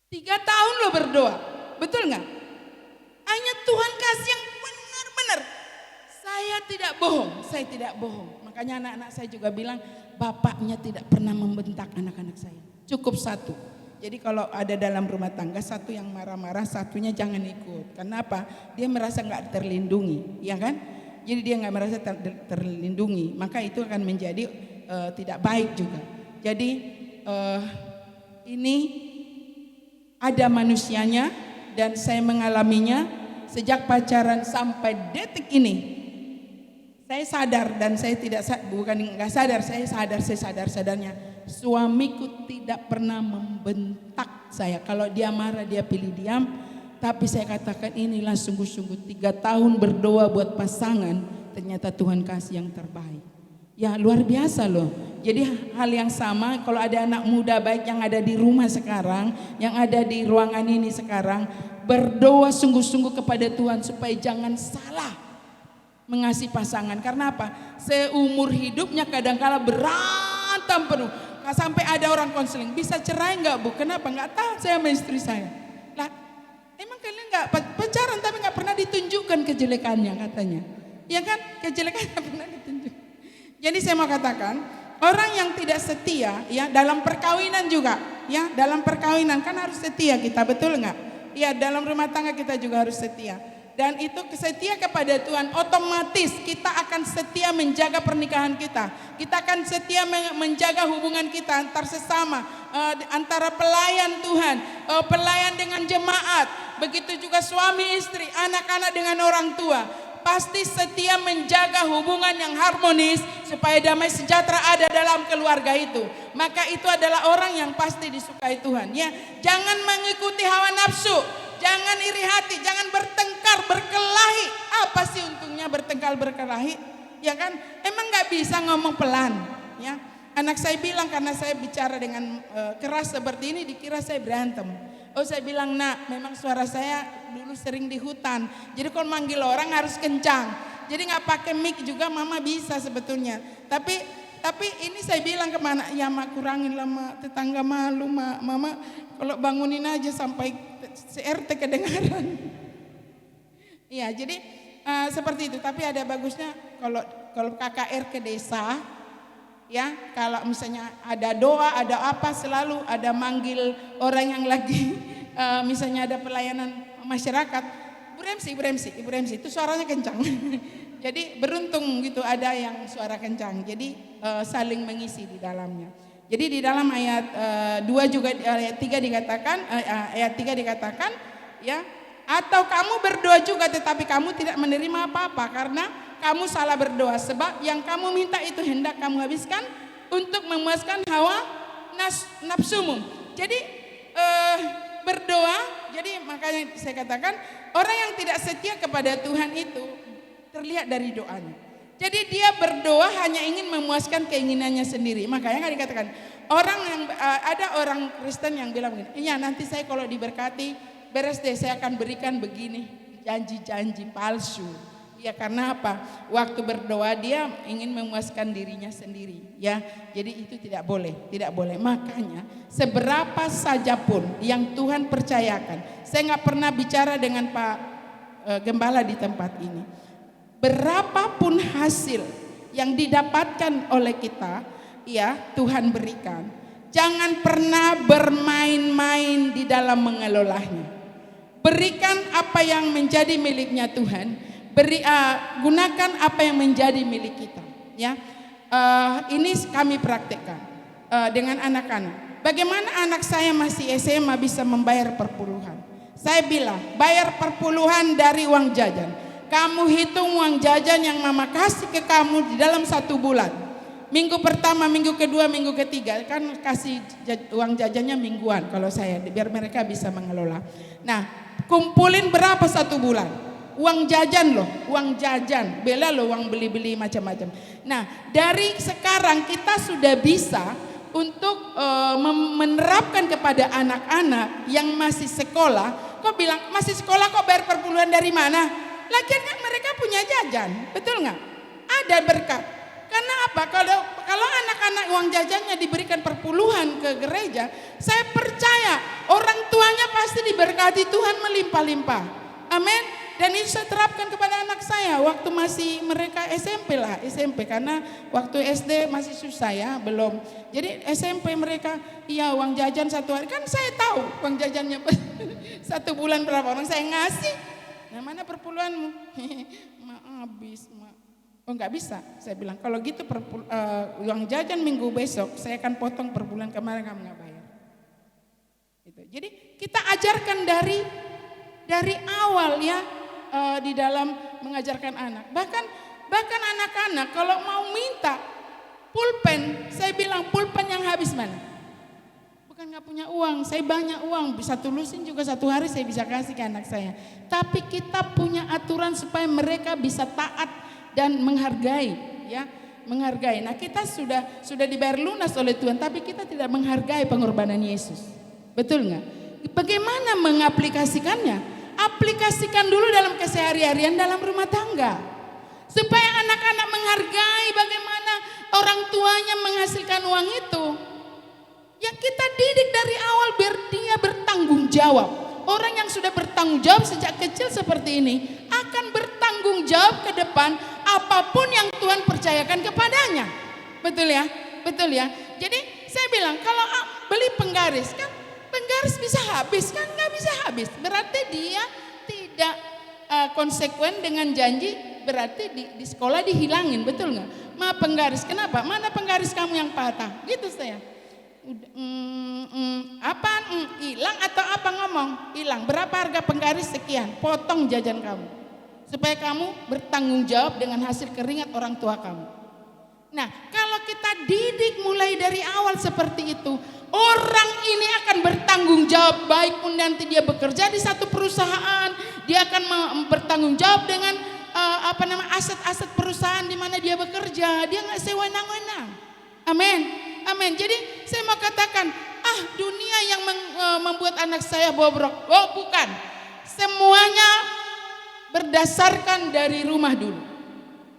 3 tahun lo berdoa, betul nggak? Hanya Tuhan kasih yang benar-benar. Saya tidak bohong. Makanya anak-anak saya juga bilang, bapaknya tidak pernah membentak anak-anak saya. Cukup satu. Jadi kalau ada dalam rumah tangga, satu yang marah-marah, satunya jangan ikut. Kenapa? Dia merasa nggak terlindungi, ya kan? Jadi dia nggak merasa terlindungi, maka itu akan menjadi tidak baik juga. Jadi ini ada manusianya dan saya mengalaminya sejak pacaran sampai detik ini. Saya sadar dan saya tidak saya sadar-sadarnya suamiku tidak pernah membentak saya. Kalau dia marah dia pilih diam. Tapi saya katakan inilah sungguh-sungguh 3 tahun berdoa buat pasangan. Ternyata Tuhan kasih yang terbaik. Ya luar biasa loh. Jadi hal yang sama kalau ada anak muda baik yang ada di rumah sekarang, yang ada di ruangan ini sekarang, berdoa sungguh-sungguh kepada Tuhan supaya jangan salah mengasihi pasangan. Karena apa? Seumur hidupnya kadang-kala berantem penuh. Sampai ada orang konseling, bisa cerai nggak Bu? Kenapa? Nggak tahu saya sama istri saya. Lah, emang kalian nggak pacaran tapi nggak pernah ditunjukkan kejelekannya katanya. Ya kan? Kejelekannya pernah ditunjukkan. Jadi saya mau katakan, orang yang tidak setia ya dalam perkawinan juga, ya dalam perkawinan kan harus setia kita, betul nggak? Ya dalam rumah tangga kita juga harus setia. Dan itu setia kepada Tuhan, otomatis kita akan setia menjaga pernikahan kita. Kita akan setia menjaga hubungan kita antar sesama, antara pelayan Tuhan, pelayan dengan jemaat. Begitu juga suami istri, anak-anak dengan orang tua. Pasti setia menjaga hubungan yang harmonis supaya damai sejahtera ada dalam keluarga itu. Maka itu adalah orang yang pasti disukai Tuhan. Ya, jangan mengikuti hawa nafsu. Jangan iri hati, jangan bertengkar, berkelahi. Apa sih untungnya bertengkar, berkelahi? Ya kan? Emang nggak bisa ngomong pelan, ya. Anak saya bilang karena saya bicara dengan keras seperti ini dikira saya berantem. Oh saya bilang, nak, memang suara saya dulu sering di hutan. Jadi kalau manggil orang harus kencang. Jadi nggak pakai mic juga mama bisa sebetulnya. Tapi ini saya bilang ke mana, ya mak kurangin lah mak, tetangga malu mak, mama kalau bangunin aja sampai CRT kedengaran. Iya jadi seperti itu. Tapi ada bagusnya kalau KKR ke desa, ya kalau misalnya ada doa, ada apa selalu ada manggil orang yang lagi misalnya ada pelayanan masyarakat, Ibu Remsi itu suaranya kencang. Jadi beruntung gitu ada yang suara kencang. Jadi saling mengisi di dalamnya. Jadi di dalam ayat 2 juga ayat 3 dikatakan ya, atau kamu berdoa juga tetapi kamu tidak menerima apa-apa karena kamu salah berdoa, sebab yang kamu minta itu hendak kamu habiskan untuk memuaskan hawa nafsumu. Jadi berdoa, jadi makanya saya katakan orang yang tidak setia kepada Tuhan itu terlihat dari doanya. Jadi dia berdoa hanya ingin memuaskan keinginannya sendiri. Makanya kan dikatakan ada orang Kristen yang bilang begini, iya nanti saya kalau diberkati beres deh saya akan berikan begini, janji-janji palsu. Ya karena apa? Waktu berdoa dia ingin memuaskan dirinya sendiri, ya. Jadi itu tidak boleh. Makanya seberapa saja pun yang Tuhan percayakan. Saya nggak pernah bicara dengan Pak Gembala di tempat ini. Berapapun hasil yang didapatkan oleh kita, ya Tuhan berikan. Jangan pernah bermain-main di dalam mengelolanya. Berikan apa yang menjadi miliknya Tuhan. Gunakan apa yang menjadi milik kita, ya. Ini kami praktekkan dengan anak-anak. Bagaimana anak saya masih SMA bisa membayar perpuluhan? Saya bilang bayar perpuluhan dari uang jajan. Kamu hitung uang jajan yang mama kasih ke kamu di dalam 1 bulan. Minggu pertama, minggu kedua, minggu ketiga, kan kasih uang jajannya mingguan kalau saya, biar mereka bisa mengelola. Nah, kumpulin berapa 1 bulan? Uang jajan loh, uang jajan, bela loh uang beli-beli macam-macam. Nah, dari sekarang kita sudah bisa untuk menerapkan kepada anak-anak yang masih sekolah. Kok bilang masih sekolah kok bayar perpuluhan dari mana? Lagian kan mereka punya jajan, betul nggak? Ada berkat. Karena apa? Kalau anak-anak uang jajannya diberikan perpuluhan ke gereja, saya percaya orang tuanya pasti diberkati Tuhan melimpah-limpah. Amin. Dan itu saya terapkan kepada anak saya waktu masih mereka SMP lah, SMP, karena waktu SD masih susah ya, belum. Jadi SMP mereka, iya uang jajan satu hari, kan saya tahu uang jajannya satu bulan berapa orang saya ngasih. Nah mana perpuluhanmu? Ma habis, ma. Oh nggak bisa, saya bilang kalau gitu uang jajan minggu besok saya akan potong per bulan, kemarin kamu nggak bayar. Gitu. Jadi kita ajarkan dari awal ya. Di dalam mengajarkan anak. Bahkan anak-anak kalau mau minta pulpen, saya bilang pulpen yang habis mana? Bukan nggak punya uang, saya banyak uang, bisa tulusin juga satu hari saya bisa kasih ke anak saya. Tapi kita punya aturan supaya mereka bisa taat dan menghargai, ya, menghargai. Nah kita sudah dibayar lunas oleh Tuhan, tapi kita tidak menghargai pengorbanan Yesus, betul nggak? Bagaimana mengaplikasikannya? Aplikasikan dulu dalam keseharian dalam rumah tangga. Supaya anak-anak menghargai bagaimana orang tuanya menghasilkan uang itu. Ya kita didik dari awal biar dia bertanggung jawab. Orang yang sudah bertanggung jawab sejak kecil seperti ini akan bertanggung jawab ke depan apapun yang Tuhan percayakan kepadanya. Betul ya? Betul ya? Jadi saya bilang kalau beli penggaris kan, penggaris bisa habis kan? Nggak bisa habis. Berarti dia tidak konsekuen dengan janji, berarti di sekolah dihilangin, betul nggak? Ma penggaris, kenapa? Mana penggaris kamu yang patah? Gitu saya. Apaan? Hilang atau apa ngomong? Hilang. Berapa harga penggaris? Sekian. Potong jajan kamu. Supaya kamu bertanggung jawab dengan hasil keringat orang tua kamu. Nah, kalau kita didik mulai dari awal seperti itu, orang ini akan bertanggung jawab, baik pun nanti dia bekerja di satu perusahaan, dia akan bertanggung jawab dengan aset-aset perusahaan di mana dia bekerja, dia nggak sewenang-wenang. Amin, amin. Jadi saya mau katakan, dunia yang membuat anak saya bobrok, oh bukan, semuanya berdasarkan dari rumah dulu.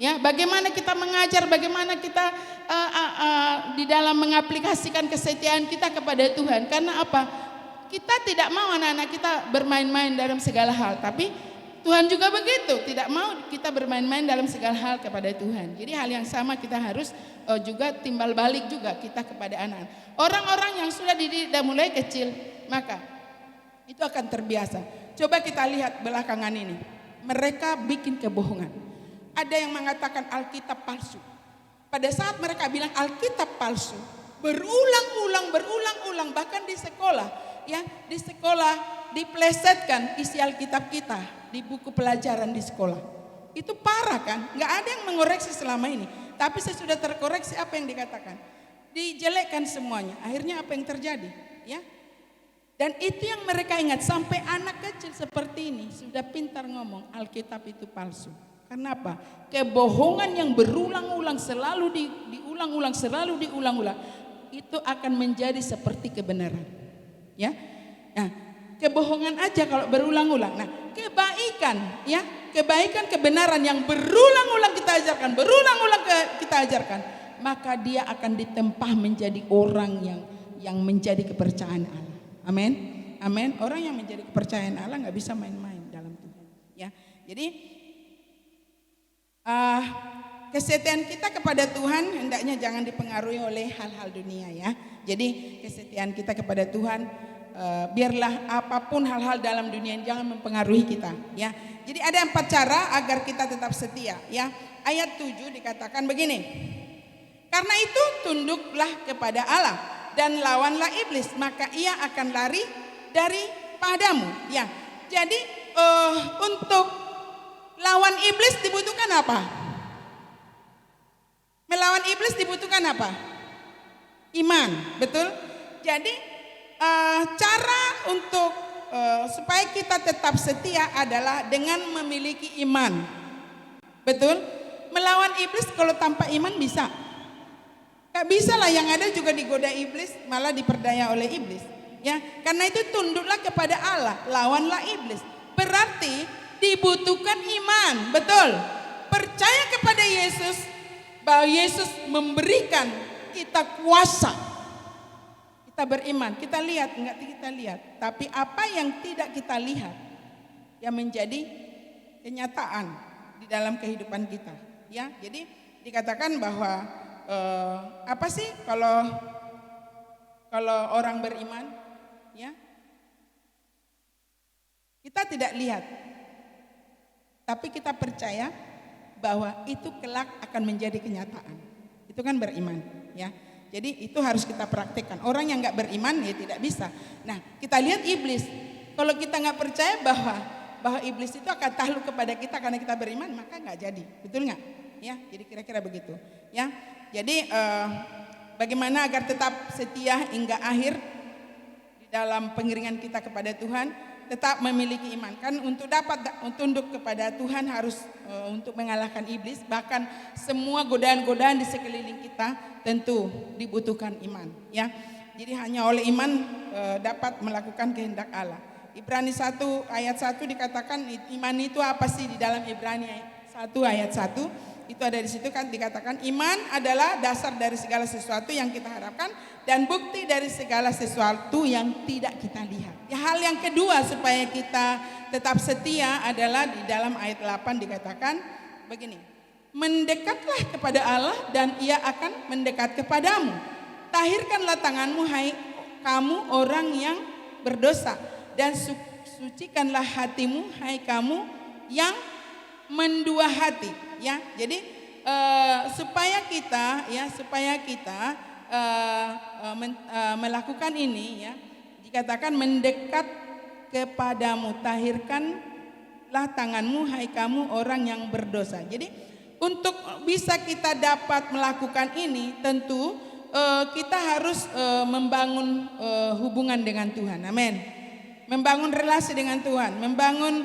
Ya, bagaimana kita mengajar, bagaimana kita di dalam mengaplikasikan kesetiaan kita kepada Tuhan. Karena apa? Kita tidak mau anak-anak kita bermain-main dalam segala hal, tapi Tuhan juga begitu, tidak mau kita bermain-main dalam segala hal kepada Tuhan. Jadi hal yang sama kita harus juga timbal balik juga kita kepada anak. Orang-orang yang sudah dididik dan mulai kecil, maka itu akan terbiasa. Coba kita lihat belakangan ini, mereka bikin kebohongan. Ada yang mengatakan Alkitab palsu. Pada saat mereka bilang Alkitab palsu, berulang-ulang, bahkan di sekolah, ya, di sekolah diplesetkan isi Alkitab kita di buku pelajaran di sekolah. Itu parah kan? Nggak ada yang mengoreksi selama ini. Tapi saya sudah terkoreksi apa yang dikatakan. Dijelekkan semuanya. Akhirnya apa yang terjadi? Ya. Dan itu yang mereka ingat sampai anak kecil seperti ini sudah pintar ngomong Alkitab itu palsu. Kenapa? Kebohongan yang berulang-ulang selalu diulang-ulang itu akan menjadi seperti kebenaran. Ya. Nah, kebohongan aja kalau berulang-ulang. Nah, kebaikan kebenaran yang berulang-ulang kita ajarkan, maka dia akan ditempah menjadi orang yang menjadi kepercayaan Allah. Amin. Amin. Orang yang menjadi kepercayaan Allah nggak bisa main-main dalam Tuhan. Ya. Jadi kesetiaan kita kepada Tuhan hendaknya jangan dipengaruhi oleh hal-hal dunia ya. Jadi kesetiaan kita kepada Tuhan biarlah apapun hal-hal dalam dunia jangan mempengaruhi kita ya. Jadi ada 4 cara agar kita tetap setia ya. Ayat 7 dikatakan begini. Karena itu tunduklah kepada Allah dan lawanlah iblis, maka ia akan lari daripadamu ya. Jadi untuk lawan iblis dibutuhkan apa? Melawan iblis dibutuhkan apa? Iman, betul? Jadi cara untuk supaya kita tetap setia adalah dengan memiliki iman. Betul? Melawan iblis kalau tanpa iman bisa? Gak bisa lah, yang ada juga digoda iblis, malah diperdaya oleh iblis. Ya, karena itu tunduklah kepada Allah, lawanlah iblis. Berarti dibutuhkan iman, betul? Percaya kepada Yesus, bahwa Yesus memberikan kita kuasa. Kita beriman, kita lihat, enggak kita lihat. Tapi apa yang tidak kita lihat yang menjadi kenyataan di dalam kehidupan kita. Ya, jadi dikatakan bahwa apa sih kalau orang beriman, ya, kita tidak lihat, tapi kita percaya bahwa itu kelak akan menjadi kenyataan. Itu kan beriman, ya. Jadi itu harus kita praktekkan. Orang yang nggak beriman ya tidak bisa. Nah, kita lihat iblis. Kalau kita nggak percaya bahwa iblis itu akan takluk kepada kita karena kita beriman, maka nggak jadi. Betul nggak? Ya, jadi kira-kira begitu. Ya, jadi bagaimana agar tetap setia hingga akhir di dalam pengiringan kita kepada Tuhan, tetap memiliki iman. Kan untuk dapat tunduk kepada Tuhan harus untuk mengalahkan iblis, bahkan semua godaan-godaan di sekeliling kita tentu dibutuhkan iman, ya. Jadi hanya oleh iman dapat melakukan kehendak Allah. Ibrani 1 ayat 1 dikatakan iman itu apa sih di dalam Ibrani 1 ayat 1? Itu ada di situ kan dikatakan iman adalah dasar dari segala sesuatu yang kita harapkan dan bukti dari segala sesuatu yang tidak kita lihat. Ya, hal yang kedua supaya kita tetap setia adalah di dalam ayat 8 dikatakan begini. Mendekatlah kepada Allah dan Ia akan mendekat kepadamu. Tahirkanlah tanganmu hai kamu orang yang berdosa dan sucikanlah hatimu hai kamu yang mendua hati. Ya, jadi supaya kita melakukan ini, ya, dikatakan mendekat kepadamu, tahirkanlah tanganmu hai kamu orang yang berdosa. Jadi untuk bisa kita dapat melakukan ini tentu kita harus membangun hubungan dengan Tuhan. Amin. Membangun relasi dengan Tuhan, membangun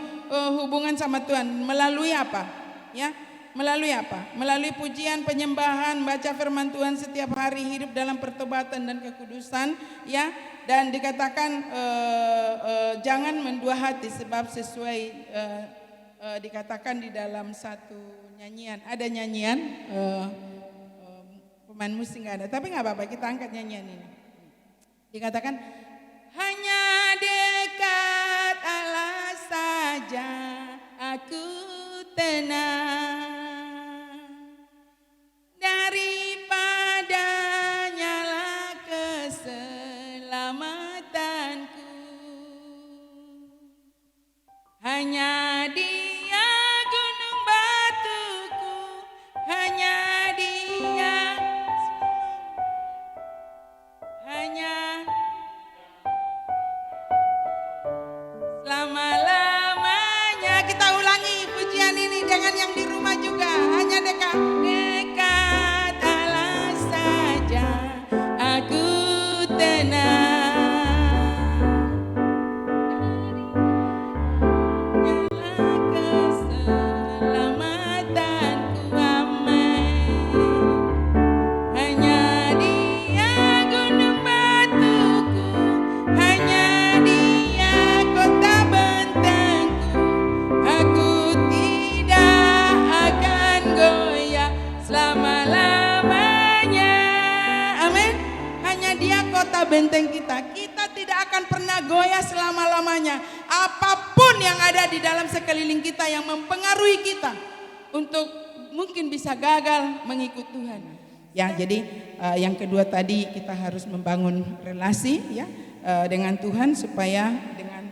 hubungan sama Tuhan melalui apa? Ya. Melalui apa? Melalui pujian, penyembahan, baca firman Tuhan setiap hari, hidup dalam pertobatan dan kekudusan, ya. Dan dikatakan jangan mendua hati sebab sesuai dikatakan di dalam satu nyanyian. Ada nyanyian pemain musik nggak ada, tapi nggak apa-apa kita angkat nyanyian ini. Dikatakan hanya dekat Allah saja aku tenang. Hanya Dia gunung batuku, hanya Dia, hanya selama-lamanya. Kita ulangi pujian ini dengan yang di rumah juga. Hanya dekat Allah saja aku tenang. Benteng kita tidak akan pernah goyah selama-lamanya. Apapun yang ada di dalam sekeliling kita yang mempengaruhi kita untuk mungkin bisa gagal mengikut Tuhan. Ya, jadi yang kedua tadi kita harus membangun relasi, ya, dengan Tuhan supaya dengan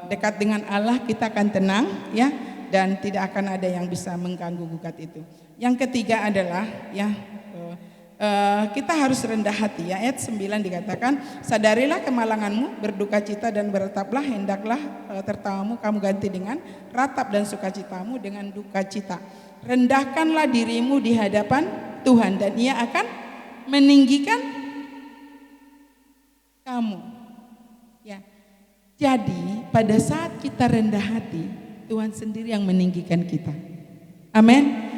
dekat dengan Allah kita akan tenang, ya, dan tidak akan ada yang bisa mengganggu gugat itu. Yang ketiga adalah, ya, kita harus rendah hati, ya. Ayat 9 dikatakan sadarilah kemalanganmu, berduka cita dan berataplah, hendaklah tertawamu kamu ganti dengan ratap dan sukacitamu dengan duka cita. Rendahkanlah dirimu di hadapan Tuhan dan Ia akan meninggikan kamu, ya. Jadi pada saat kita rendah hati, Tuhan sendiri yang meninggikan kita. Amin.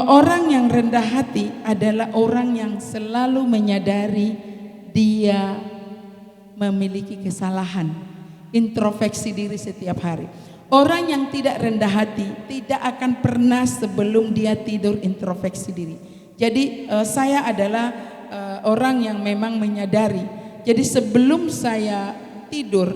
Orang yang rendah hati adalah orang yang selalu menyadari dia memiliki kesalahan, introspeksi diri setiap hari. Orang yang tidak rendah hati tidak akan pernah sebelum dia tidur introspeksi diri. Jadi saya adalah orang yang memang menyadari. Jadi sebelum saya tidur,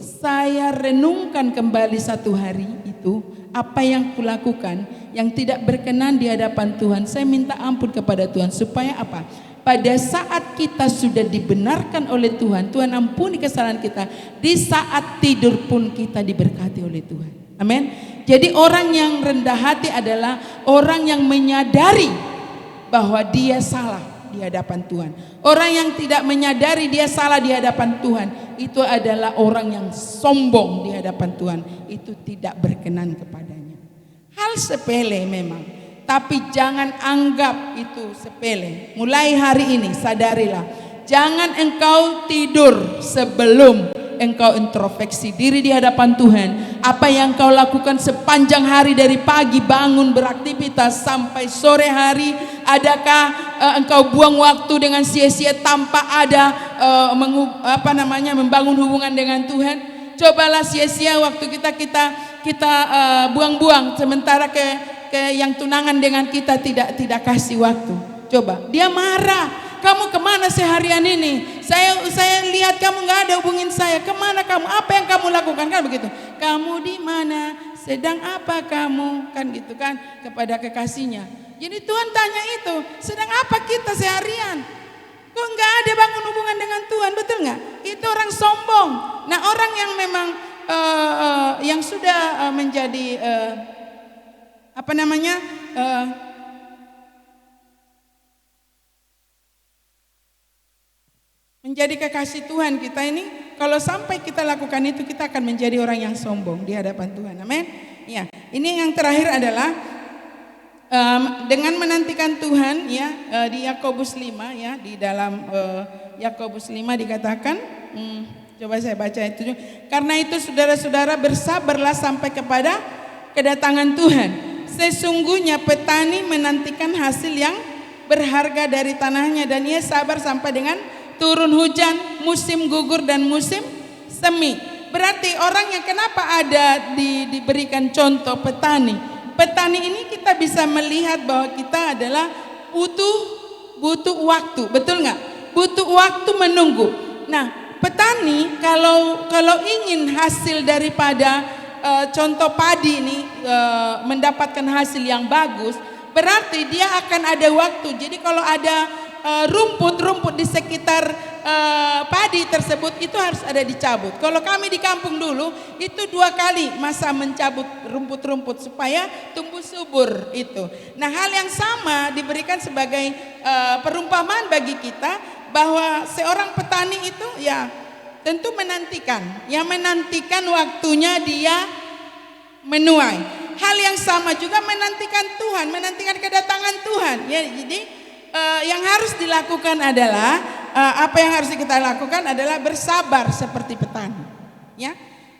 saya renungkan kembali satu hari itu, apa yang kulakukan yang tidak berkenan di hadapan Tuhan. Saya minta ampun kepada Tuhan supaya apa? Pada saat kita sudah dibenarkan oleh Tuhan, Tuhan ampuni kesalahan kita. Di saat tidur pun kita diberkati oleh Tuhan. Amin. Jadi orang yang rendah hati adalah orang yang menyadari bahwa dia salah di hadapan Tuhan. Orang yang tidak menyadari dia salah di hadapan Tuhan, itu adalah orang yang sombong di hadapan Tuhan. Itu tidak berkenan kepadanya. Hal sepele memang, tapi jangan anggap itu sepele. Mulai hari ini sadarilah, jangan engkau tidur sebelum engkau introspeksi diri di hadapan Tuhan. Apa yang kau lakukan sepanjang hari, dari pagi bangun beraktivitas sampai sore hari, adakah engkau buang waktu dengan sia-sia tanpa ada membangun hubungan dengan Tuhan? Cobalah sia-sia waktu kita buang-buang, sementara ke yang tunangan dengan kita tidak kasih waktu. Coba, dia marah. Kamu kemana seharian ini? Saya lihat kamu nggak ada hubungin saya. Kemana kamu? Apa yang kamu lakukan? Kan begitu. Kamu di mana? Sedang apa kamu? Kan gitu kan, kepada kekasihnya. Jadi Tuhan tanya itu, sedang apa kita seharian? Kok nggak ada bangun hubungan dengan Tuhan? Betul nggak? Itu orang sombong. Nah, orang yang memang yang sudah menjadi menjadi kekasih Tuhan kita ini, kalau sampai kita lakukan itu, kita akan menjadi orang yang sombong di hadapan Tuhan. Amin. Ya, ini yang terakhir adalah dengan menantikan Tuhan, ya, di Yakobus 5, ya, di dalam Yakobus 5 dikatakan, coba saya baca itu. Karena itu saudara-saudara, bersabarlah sampai kepada kedatangan Tuhan. Sesungguhnya petani menantikan hasil yang berharga dari tanahnya, dan ia sabar sampai dengan turun hujan, musim gugur dan musim semi. Berarti orang yang kenapa ada diberikan contoh petani. Petani ini kita bisa melihat bahwa kita adalah butuh waktu, betul nggak? Butuh waktu menunggu. Nah, petani kalau ingin hasil daripada contoh padi ini mendapatkan hasil yang bagus, berarti dia akan ada waktu. Jadi kalau ada rumput-rumput di sekitar padi tersebut, itu harus ada dicabut. Kalau kami di kampung dulu itu 2 kali masa mencabut rumput-rumput supaya tumbuh subur itu. Nah, hal yang sama diberikan sebagai perumpamaan bagi kita, bahwa seorang petani itu ya tentu menantikan waktunya dia menuai. Hal yang sama juga menantikan Tuhan, menantikan kedatangan Tuhan. Ya, jadi yang harus dilakukan adalah apa yang harus kita lakukan adalah bersabar seperti petani.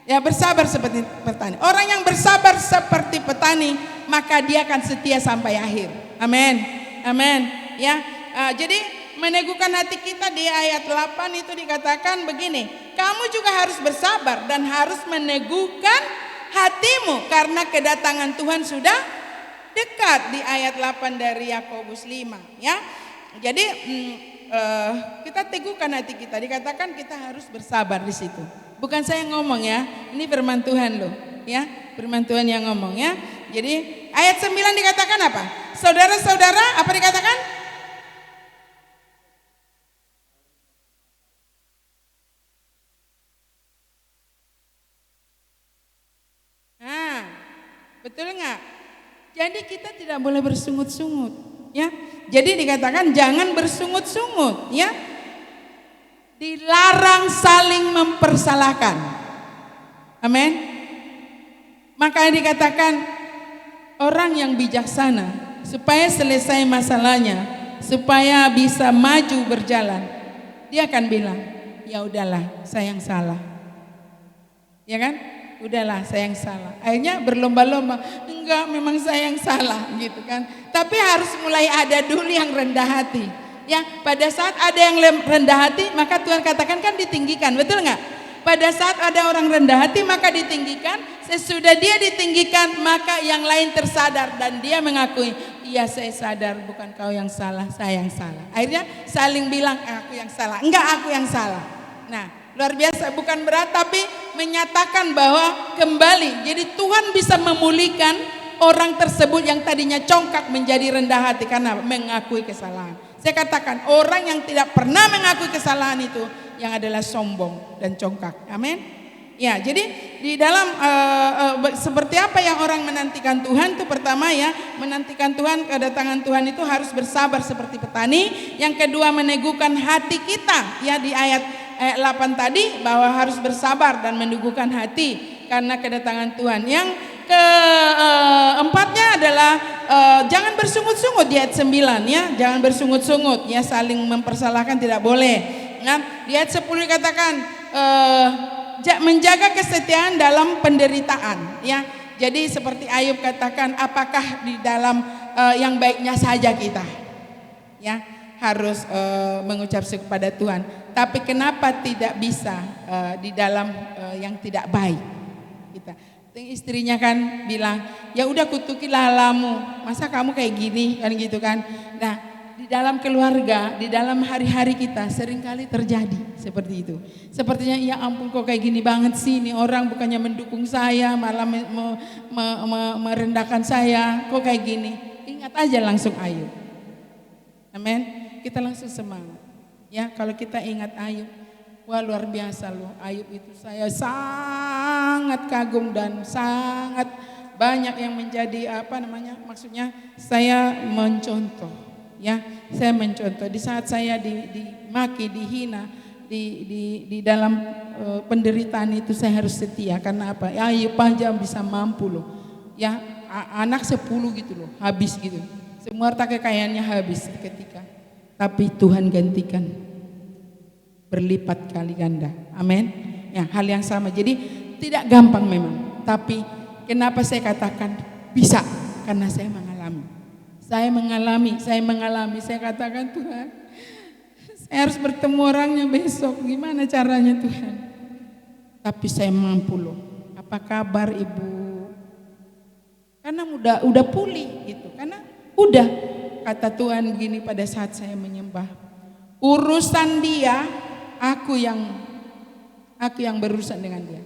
Ya, bersabar seperti petani. Orang yang bersabar seperti petani, maka dia akan setia sampai akhir. Amin. Amin. Ya, jadi meneguhkan hati kita di ayat 8 itu dikatakan begini, kamu juga harus bersabar dan harus meneguhkan hatimu karena kedatangan Tuhan sudah dekat, di ayat 8 dari Yakobus 5, ya. Jadi kita teguhkan hati kita, dikatakan kita harus bersabar di situ. Bukan saya ngomong ya, ini firman Tuhan loh, ya. Firman Tuhan yang ngomong, ya. Jadi ayat 9 dikatakan apa? Saudara-saudara, apa dikatakan? Nah, betul nggak? Jadi kita tidak boleh bersungut-sungut, ya. Jadi dikatakan jangan bersungut-sungut, ya. Dilarang saling mempersalahkan. Amin. Makanya dikatakan orang yang bijaksana supaya selesai masalahnya, supaya bisa maju berjalan, dia akan bilang, ya udahlah, saya yang salah. Ya kan? Udahlah, saya yang salah. Akhirnya berlomba-lomba, enggak, memang saya yang salah gitu kan. Tapi harus mulai ada dulu yang rendah hati. Ya, pada saat ada yang rendah hati, maka Tuhan katakan kan ditinggikan, betul nggak? Pada saat ada orang rendah hati maka ditinggikan, sesudah dia ditinggikan maka yang lain tersadar dan dia mengakui, iya saya sadar, bukan kau yang salah, saya yang salah. Akhirnya saling bilang aku yang salah, enggak aku yang salah. Nah, luar biasa, bukan berat tapi menyatakan bahwa kembali. Jadi Tuhan bisa memulihkan orang tersebut yang tadinya congkak menjadi rendah hati karena mengakui kesalahan. Saya katakan orang yang tidak pernah mengakui kesalahan itu yang adalah sombong dan congkak. Amin. Ya, jadi di dalam seperti apa yang orang menantikan Tuhan itu, pertama ya, menantikan Tuhan, kedatangan Tuhan itu harus bersabar seperti petani. Yang kedua meneguhkan hati kita, ya di ayat 8 tadi bahwa harus bersabar dan meneguhkan hati karena kedatangan Tuhan. Yang keempatnya adalah jangan bersungut-sungut di ayat 9 ya, jangan bersungut-sungut ya, saling mempersalahkan tidak boleh. Nah, di ayat 10 dikatakan menjaga kesetiaan dalam penderitaan ya. Jadi seperti Ayub katakan, apakah di dalam yang baiknya saja kita ya harus mengucap syukur kepada Tuhan, tapi kenapa tidak bisa di dalam yang tidak baik kita. Istrinya kan bilang, ya udah kutukilah halamu, masa kamu kayak gini kan gitu kan. Nah, di dalam keluarga, di dalam hari-hari kita seringkali terjadi seperti itu. Sepertinya ya ampun kok kayak gini banget sih, ini orang bukannya mendukung saya malah merendahkan saya, kok kayak gini. Ingat aja langsung Ayub. Amin. Kita langsung semangat. Ya, kalau kita ingat Ayub, wah luar biasa loh. Ayub itu saya sangat kagum dan sangat banyak yang menjadi maksudnya saya mencontoh. Ya, saya mencontoh di saat saya dimaki, dihina, di dalam penderitaan itu saya harus setia. Karena apa? Ya, Ayub aja bisa mampu loh. Ya, anak 10 gitu loh, habis gitu. Semua harta kekayaannya habis ketika. Tapi Tuhan gantikan berlipat kali ganda. Amin. Ya, hal yang sama. Jadi tidak gampang memang. Tapi kenapa saya katakan bisa? Karena saya mengalami. Saya katakan Tuhan, saya harus bertemu orangnya besok. Gimana caranya Tuhan? Tapi saya mampu loh. Apa kabar Ibu? Karena udah pulih gitu. Karena udah kata Tuhan gini pada saat saya menyembah. Urusan dia, aku yang berurusan dengan dia.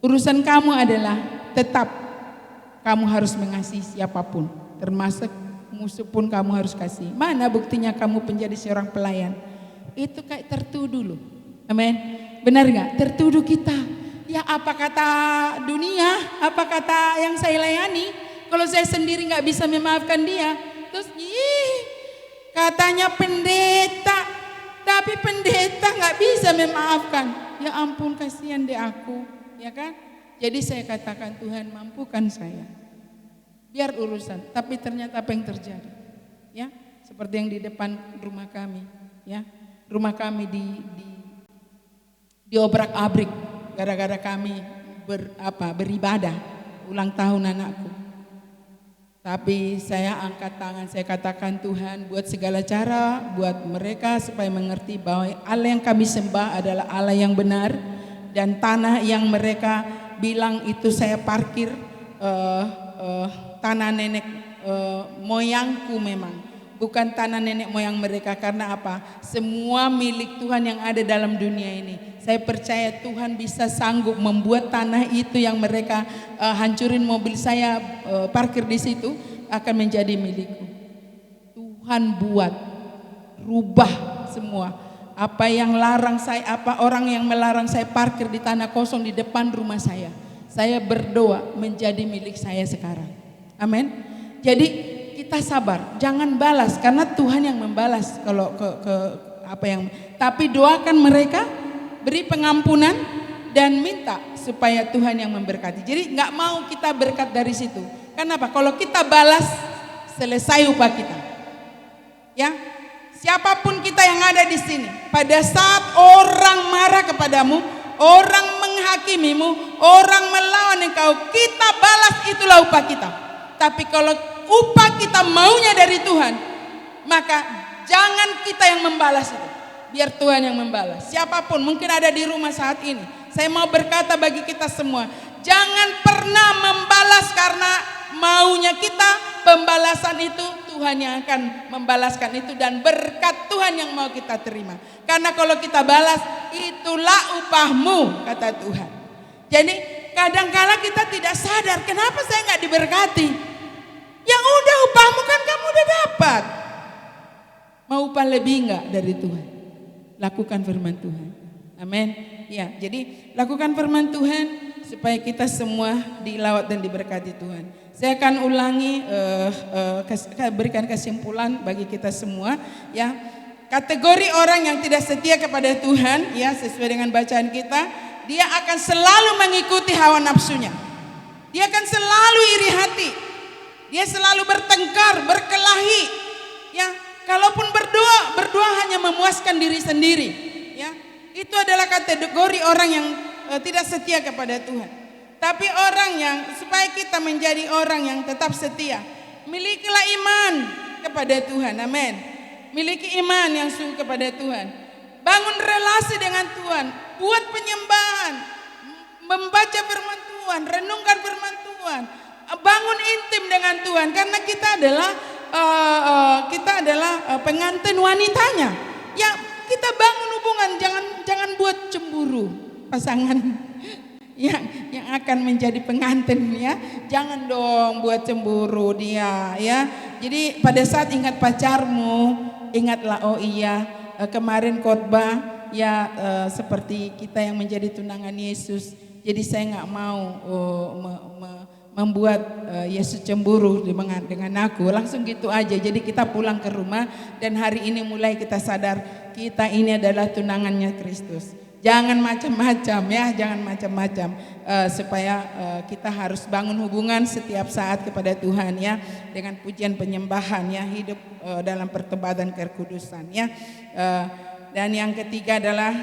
Urusan kamu adalah tetap kamu harus mengasihi siapapun, termasuk musuh pun kamu harus kasih. Mana buktinya kamu menjadi seorang pelayan? Itu kayak tertuduh loh. Amin. Benar gak? Tertuduh kita. Ya apa kata dunia? Apa kata yang saya layani? Kalau saya sendiri gak bisa memaafkan dia. Terus katanya pendeta. Tapi pendeta gak bisa memaafkan. Ya ampun kasihan deh aku. Ya kan? Jadi saya katakan Tuhan mampukan saya. Biar urusan, tapi ternyata apa yang terjadi? Ya, seperti yang di depan rumah kami, ya. Rumah kami diobrak-abrik gara-gara kami beribadah ulang tahun anakku. Tapi saya angkat tangan, saya katakan Tuhan buat segala cara buat mereka supaya mengerti bahwa Allah yang kami sembah adalah Allah yang benar, dan tanah yang mereka bilang itu saya parkir tanah nenek moyangku memang bukan tanah nenek moyang mereka. Karena apa? Semua milik Tuhan yang ada dalam dunia ini, saya percaya Tuhan bisa sanggup membuat tanah itu yang mereka hancurin mobil saya parkir di situ akan menjadi milikku. Tuhan buat rubah semua apa yang larang saya, apa orang yang melarang saya parkir di tanah kosong di depan rumah saya. Saya berdoa menjadi milik saya sekarang. Amin. Jadi kita sabar, jangan balas karena Tuhan yang membalas kalau ke apa yang. Tapi doakan mereka, beri pengampunan dan minta supaya Tuhan yang memberkati. Jadi nggak mau kita berkat dari situ. Kenapa? Kalau kita balas selesai upah kita. Ya, siapapun kita yang ada di sini, pada saat orang marah kepadamu, orang menghakimimu, orang melawan engkau, kita balas, itulah upah kita. Tapi kalau upah kita maunya dari Tuhan, maka jangan kita yang membalas itu. Biar Tuhan yang membalas. Siapapun mungkin ada di rumah saat ini, Saya mau berkata bagi kita semua, jangan pernah membalas karena maunya kita. Pembalasan itu Tuhan yang akan membalaskan itu, dan berkat Tuhan yang mau kita terima. Karena kalau kita balas, itulah upahmu, kata Tuhan. Jadi kadang-kala kita tidak sadar, kenapa saya nggak diberkati? Yang udah upahmu kan kamu udah dapat. Mau upah lebih nggak dari Tuhan? Lakukan firman Tuhan. Amin. Ya, jadi lakukan firman Tuhan supaya kita semua dilawat dan diberkati Tuhan. Saya akan ulangi, berikan kesimpulan bagi kita semua. Ya, kategori orang yang tidak setia kepada Tuhan, ya sesuai dengan bacaan kita, dia akan selalu mengikuti hawa nafsunya. Dia akan selalu iri hati. Dia selalu bertengkar, berkelahi. Ya, kalaupun berdoa hanya memuaskan diri sendiri. Ya, itu adalah kategori orang yang tidak setia kepada Tuhan. Tapi orang yang, supaya kita menjadi orang yang tetap setia, milikilah iman kepada Tuhan. Amin. Miliki iman yang sungguh kepada Tuhan. Bangun relasi dengan Tuhan. Buat penyembahan. Membaca firman Tuhan. Renungkan firman Tuhan. Bangun intim dengan Tuhan. Karena kita adalah pengantin wanitanya. Ya, kita bangun hubungan. Jangan buat cemburu pasangan yang akan menjadi pengantin, ya. Jangan dong buat cemburu dia, ya. Jadi pada saat ingat pacarmu, ingatlah, oh iya, kemarin khotbah, ya, seperti kita yang menjadi tunangan Yesus. Jadi saya nggak mau membuat Yesus cemburu dengan aku. Langsung gitu aja. Jadi kita pulang ke rumah dan hari ini mulai kita sadar kita ini adalah tunangannya Kristus. Jangan macam-macam, ya, jangan macam-macam, supaya kita harus bangun hubungan setiap saat kepada Tuhan, ya, dengan pujian penyembahan, ya, hidup dalam pertobatan kekudusan, ya. Dan yang ketiga adalah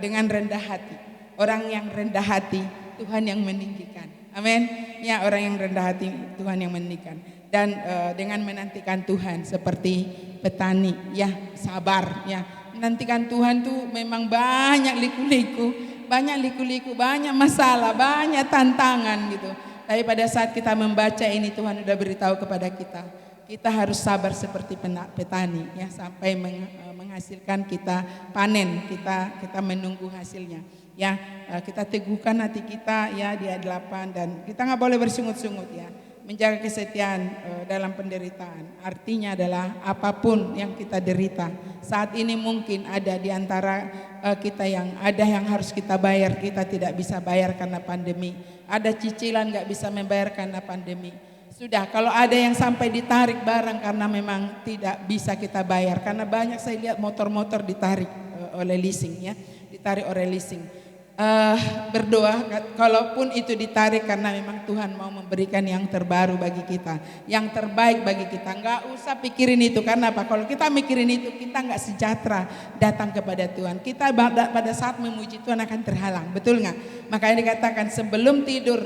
dengan rendah hati. Orang yang rendah hati Tuhan yang meninggikan. Amin. Ya, orang yang rendah hati Tuhan yang meninggikan. Dan dengan menantikan Tuhan seperti petani, ya, sabar, ya. Menantikan Tuhan tuh memang banyak liku-liku, banyak masalah, banyak tantangan gitu. Tapi pada saat kita membaca ini, Tuhan sudah beritahu kepada kita harus sabar seperti petani, ya, sampai menghasilkan kita panen, kita menunggu hasilnya. Ya, kita teguhkan hati kita, ya, di ayat 8, dan kita nggak boleh bersungut-sungut, ya. Menjaga kesetiaan dalam penderitaan. Artinya adalah apapun yang kita derita. Saat ini mungkin ada di antara kita yang harus kita bayar, kita tidak bisa bayar karena pandemi. Ada cicilan gak bisa membayar karena pandemi. Sudah, kalau ada yang sampai ditarik barang karena memang tidak bisa kita bayar. Karena banyak saya lihat motor-motor ditarik oleh leasing, ya, ditarik oleh leasing. Berdoa, kalaupun itu ditarik karena memang Tuhan mau memberikan yang terbaru bagi kita, yang terbaik bagi kita. Nggak usah pikirin itu, karena apa? Kalau kita mikirin itu, kita nggak sejahtera datang kepada Tuhan. Kita pada saat memuji Tuhan akan terhalang, betul nggak? Makanya dikatakan sebelum tidur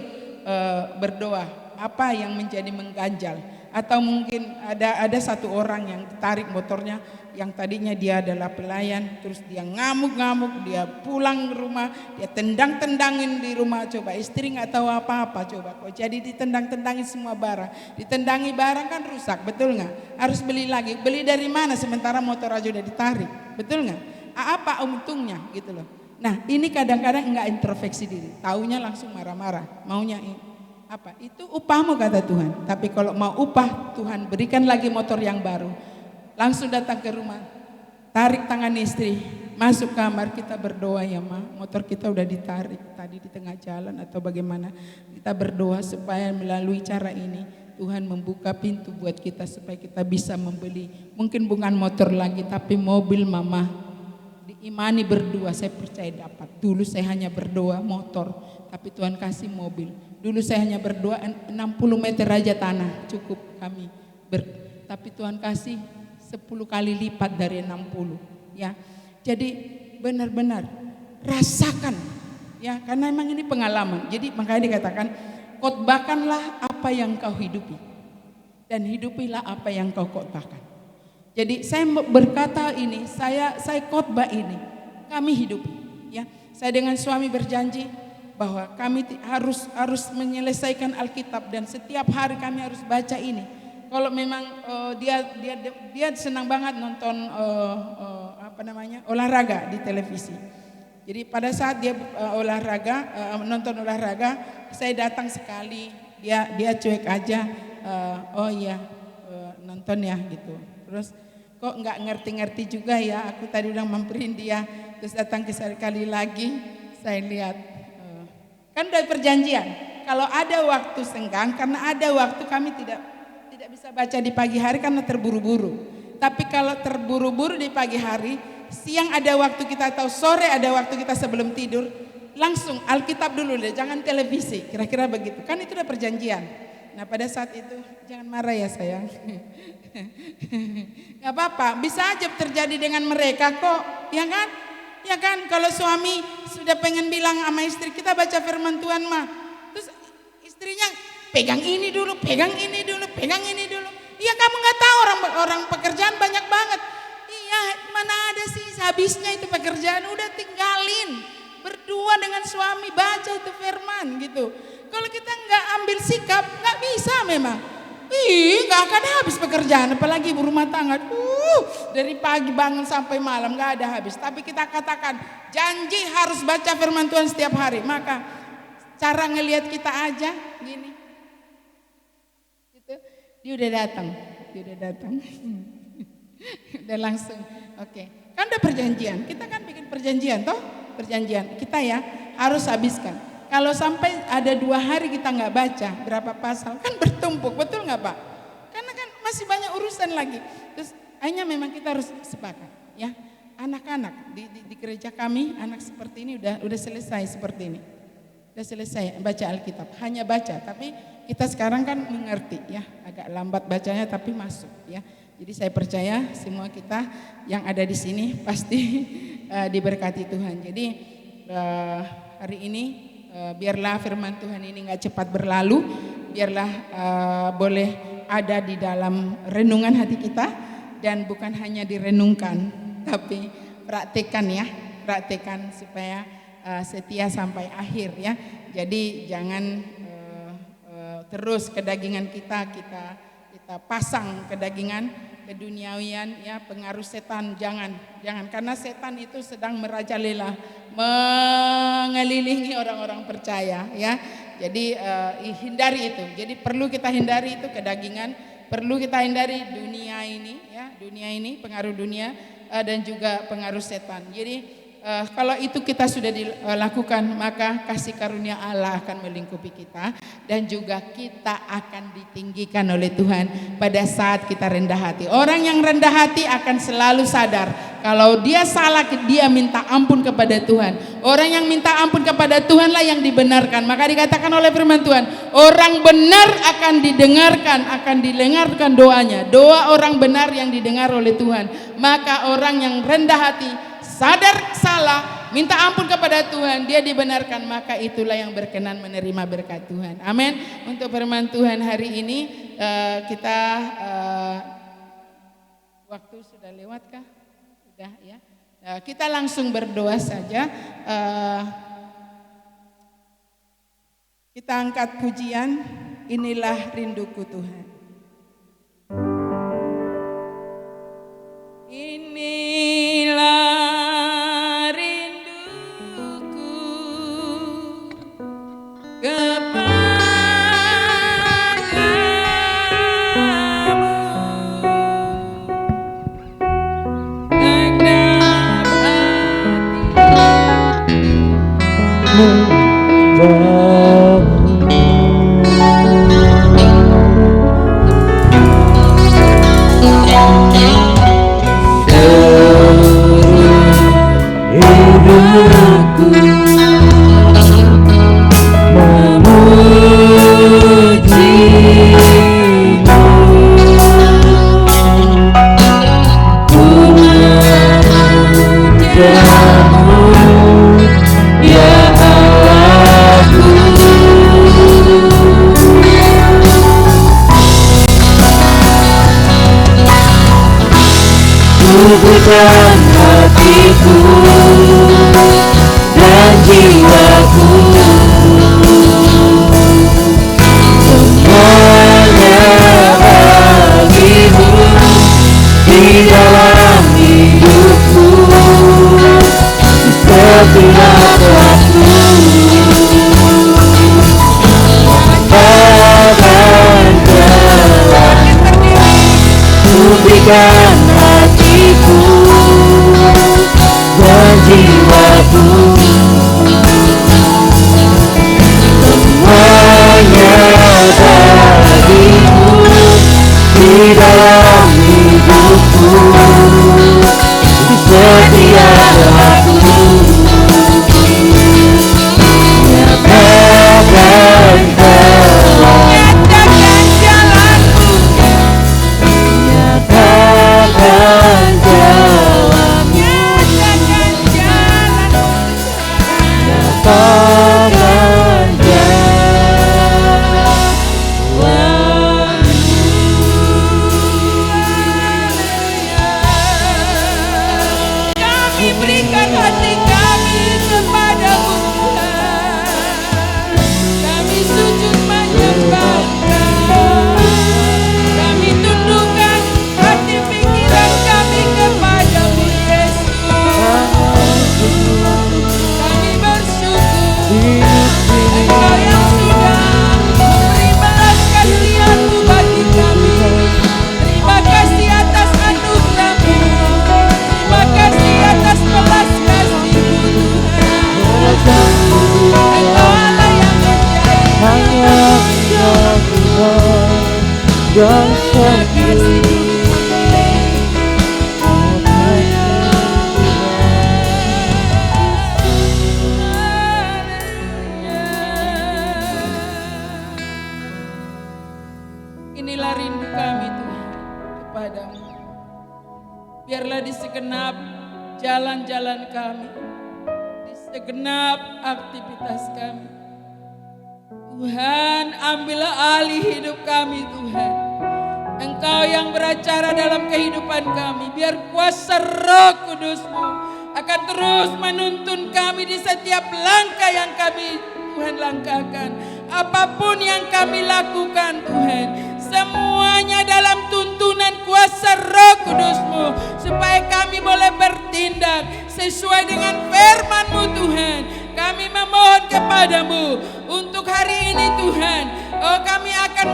berdoa, apa yang menjadi mengganjal? Atau mungkin ada satu orang yang tarik motornya, yang tadinya dia adalah pelayan, terus dia ngamuk-ngamuk, dia pulang ke rumah, dia tendang-tendangin di rumah, coba istri nggak tahu apa-apa, coba kok jadi ditendang-tendangin semua barang, ditendangi barang kan rusak, betul nggak? Harus beli lagi, beli dari mana sementara motor aja udah ditarik, betul nggak? Apa untungnya gitu loh. Nah, ini kadang-kadang nggak introspeksi diri, taunya langsung marah-marah, maunya apa? Itu upahmu kata Tuhan. Tapi kalau mau upah, Tuhan berikan lagi motor yang baru. Langsung datang ke rumah, tarik tangan istri, masuk kamar, kita berdoa, ya Ma, motor kita udah ditarik tadi di tengah jalan atau bagaimana. Kita berdoa supaya melalui cara ini Tuhan membuka pintu buat kita supaya kita bisa membeli, mungkin bukan motor lagi tapi mobil Mama. Diimani berdua, saya percaya dapat. Dulu saya hanya berdoa motor, tapi Tuhan kasih mobil. Dulu saya hanya berdoa 60 meter aja tanah cukup kami. Tapi Tuhan kasih 10 kali lipat dari 60, ya. Jadi benar-benar rasakan, ya, karena memang ini pengalaman. Jadi makanya dikatakan khotbahkanlah apa yang kau hidupi dan hidupilah apa yang kau khotbahkan. Jadi saya berkata ini, saya khotbah ini, kami hidupi, ya. Saya dengan suami berjanji bahwa kami harus menyelesaikan Alkitab dan setiap hari kami harus baca ini. Kalau memang dia senang banget nonton olahraga di televisi. Jadi pada saat dia nonton olahraga, saya datang sekali, dia cuek aja, nonton ya gitu. Terus kok nggak ngerti-ngerti juga ya, aku tadi udah mamperin dia, terus datang ke sekali lagi, saya lihat, kan udah perjanjian, kalau ada waktu senggang, karena ada waktu kami tidak bisa baca di pagi hari karena terburu-buru. Tapi kalau terburu-buru di pagi hari, siang ada waktu kita atau sore ada waktu kita sebelum tidur, langsung Alkitab dulu deh, jangan televisi, kira-kira begitu. Kan itu udah perjanjian. Nah pada saat itu, jangan marah ya sayang. Gak apa-apa, bisa aja terjadi dengan mereka kok, ya kan? Ya kan, kalau suami sudah pengen bilang sama istri, kita baca firman Tuhan mah, terus istrinya pegang ini dulu, pegang ini dulu, pegang ini dulu. Iya kamu gak tahu orang pekerjaan banyak banget. Iya mana ada sih habisnya itu pekerjaan, udah tinggalin. Berdua dengan suami baca itu firman gitu. Kalau kita nggak ambil sikap nggak bisa memang. Nggak akan habis pekerjaan, apalagi ibu rumah tangga. Dari pagi bangun sampai malam nggak ada habis. Tapi kita katakan janji harus baca firman Tuhan setiap hari. Maka cara ngelihat kita aja gini. Gitu. Dia udah datang. Udah langsung. Oke. Kan udah perjanjian. Kita kan bikin perjanjian toh? Perjanjian. Kita ya harus habiskan. Kalau sampai ada 2 hari kita nggak baca berapa pasal, kan bertumpuk, betul nggak Pak? Karena kan masih banyak urusan lagi. Terus hanya memang kita harus sepakat, ya. Anak-anak di gereja kami, anak seperti ini udah selesai seperti ini, udah selesai baca Alkitab. Hanya baca, tapi kita sekarang kan mengerti, ya. Agak lambat bacanya, tapi masuk, ya. Jadi saya percaya semua kita yang ada di sini pasti diberkati Tuhan. Jadi hari ini biarlah firman Tuhan ini gak cepat berlalu, biarlah boleh ada di dalam renungan hati kita, dan bukan hanya direnungkan tapi praktekkan supaya setia sampai akhir, ya. Jadi jangan terus kedagingan kita pasang kedagingan, keduniawian, ya, pengaruh setan, jangan karena setan itu sedang merajalela mengelilingi orang-orang percaya, ya. Jadi hindari itu. Jadi perlu kita hindari itu kedagingan, perlu kita hindari dunia ini, pengaruh dunia dan juga pengaruh setan. Jadi kalau itu kita sudah dilakukan, maka kasih karunia Allah akan melingkupi kita, dan juga kita akan ditinggikan oleh Tuhan pada saat kita rendah hati. Orang yang rendah hati akan selalu sadar kalau dia salah, dia minta ampun kepada Tuhan. Orang yang minta ampun kepada Tuhanlah yang dibenarkan. Maka dikatakan oleh firman Tuhan, orang benar akan didengarkan doanya. Doa orang benar yang didengar oleh Tuhan. Maka orang yang rendah hati, sadar salah, minta ampun kepada Tuhan, dia dibenarkan, maka itulah yang berkenan menerima berkat Tuhan. Amin. Untuk firman Tuhan hari ini kita waktu sudah lewat kah? Sudah, ya. Kita langsung berdoa saja. Kita angkat pujian, inilah rinduku Tuhan. Inilah rinduku kepadamu, genap dan hatiku dan jiwaku, semuanya bagimu di dalam hidupku, di setiap waktu. Bahkan telah ku berikan hatiku dan jiwaku, semuanya bagimu di dalam hidupku, di setiap waktu. Nyatakan telah, nyatakan jalanku, nyatakan jalanmu, nyatakan jalanmu, nyatakan jalanmu. Kami berikan hati kami kepadamu Tuhan. Kami sujud menyembah Kau. Kami tundukkan hati pikiran kami kepadamu Yesus. Kami bersyukur Engkau yang sudah memberi belas kasihan-Mu bagi kami. Terima kasih atas anugerah-Mu. Terima kasih atas belas kasih-Mu Tuhan. Engkau Allah yang ajaib. yang setia. Inilah rindu kami Tuhan kepadamu. Biarlah di segenap jalan-jalan kami, di segenap aktivitas kami, Tuhan ambillah alih hidup kami Tuhan. Engkau yang beracara dalam kehidupan kami. Biar kuasa Roh Kudus-Mu akan terus menuntun kami di setiap langkah yang kami Tuhan langkahkan. Apapun yang kami lakukan Tuhan, semuanya dalam tuntunan kuasa Roh Kudus-Mu, supaya kami boleh bertindak sesuai dengan firman-Mu Tuhan. Kami memohon kepadamu untuk hari ini Tuhan. Oh, kami akan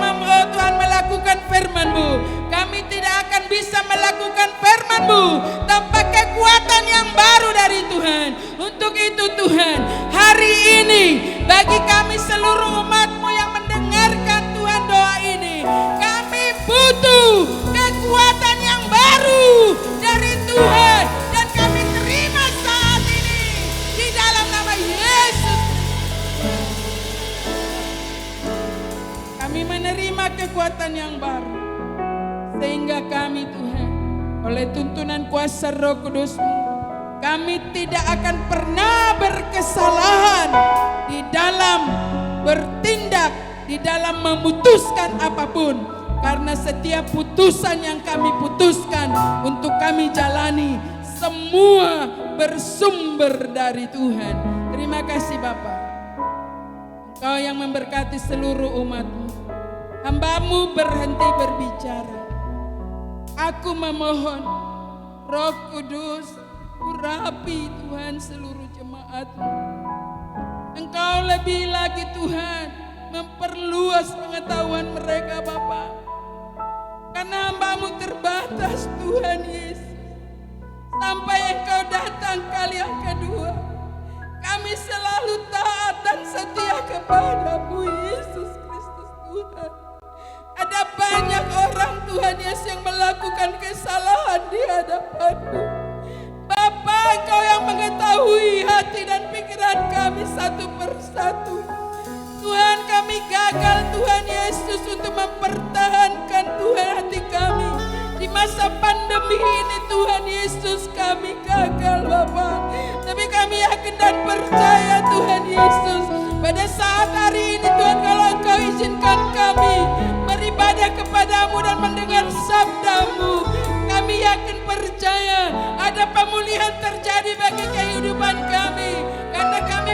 Tuhan melakukan firman-Mu. Kami tidak akan bisa melakukan firman-Mu tanpa kekuatan yang baru dari Tuhan. Untuk itu Tuhan, hari ini bagi kami seluruh umat-Mu yang mendengarkan Tuhan doa ini, kami butuh kekuatan yang baru dari Tuhan. Dan kami terima saat ini di dalam nama Yesus. Kami menerima kekuatan yang baru, sehingga kami Tuhan, oleh tuntunan kuasa Roh Kudus-Mu, kami tidak akan pernah berkesalahan di dalam bertindak, di dalam memutuskan apapun. Karena setiap putusan yang kami putuskan untuk kami jalani, semua bersumber dari Tuhan. Terima kasih Bapa. Engkau yang memberkati seluruh umat-Mu. Hamba-Mu berhenti berbicara. Aku memohon Roh Kudus, urapi Tuhan seluruh jemaat-Mu. Engkau lebih lagi Tuhan memperluas pengetahuan mereka Bapa. Karena hamba-Mu terbatas Tuhan Yesus. Sampai Engkau datang kali yang kedua, kami selalu taat dan setia kepadamu Yesus Kristus Tuhan. Ada banyak orang Tuhan Yesus yang melakukan kesalahan di hadapan-Mu. Bapa, Engkau yang mengetahui hati dan pikiran kami satu persatu. Tuhan, kami gagal Tuhan Yesus untuk mempertahankan Tuhan hati kami. Di masa pandemi ini Tuhan Yesus kami gagal Bapa. Tapi kami yakin dan percaya Tuhan Yesus, pada saat hari ini Tuhan, kalau Engkau izinkan kami beribadah kepadamu dan mendengar sabda-Mu, kami yakin percaya ada pemulihan terjadi bagi kehidupan kami. Karena kami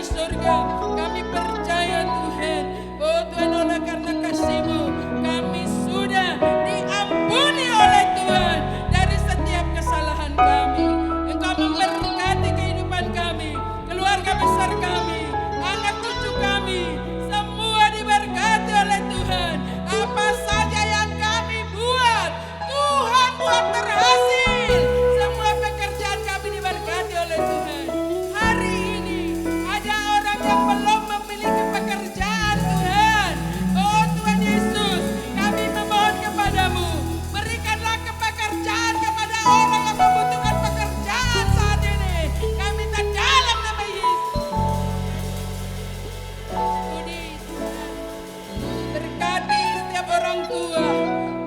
di surga. Kami percaya Tuhan. Oh Tuhan, oleh karena kasih-Mu kami sudah diampuni oleh Tuhan dari setiap kesalahan kami. Engkau memberkati kehidupan kami, keluarga besar kami, anak cucu kami, semua diberkati oleh Tuhan. Apa saja yang kami buat, Tuhan buat berhasil. Semua pekerjaan kami diberkati oleh Tuhan. Hari ini ada orang yang belum memiliki pekerjaan, Tuhan. Oh Tuhan Yesus, kami memohon kepadamu, berikanlah pekerjaan kepada orang yang membutuhkan pekerjaan saat ini. Kami minta dalam nama Yesus. Studi Tuhan, berkati setiap orang tua,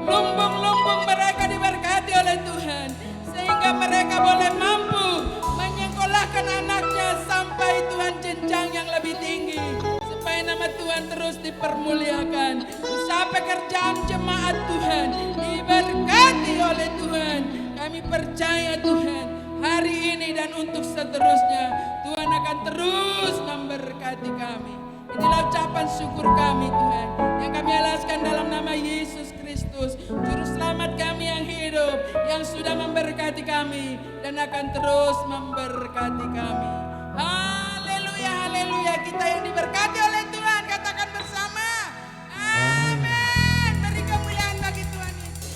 lumbung-lumbung mereka diberkati oleh Tuhan, sehingga mereka boleh mampu menyekolahkan anaknya sampai Tuhan jenjang yang lebih tinggi, supaya nama Tuhan terus dipermuliakan. Usaha pekerjaan jemaat Tuhan diberkati oleh Tuhan. Kami percaya Tuhan, hari ini dan untuk seterusnya Tuhan akan terus memberkati kami. Inilah ucapan syukur kami Tuhan, yang kami alaskan dalam nama Yesus Kristus, Juru Selamat kami yang hidup, yang sudah memberkati kami dan akan terus memberkati kami. Haleluya, haleluya. Kita yang diberkati oleh Tuhan, katakan bersama. Amin. Beri kemuliaan bagi Tuhan Yesus.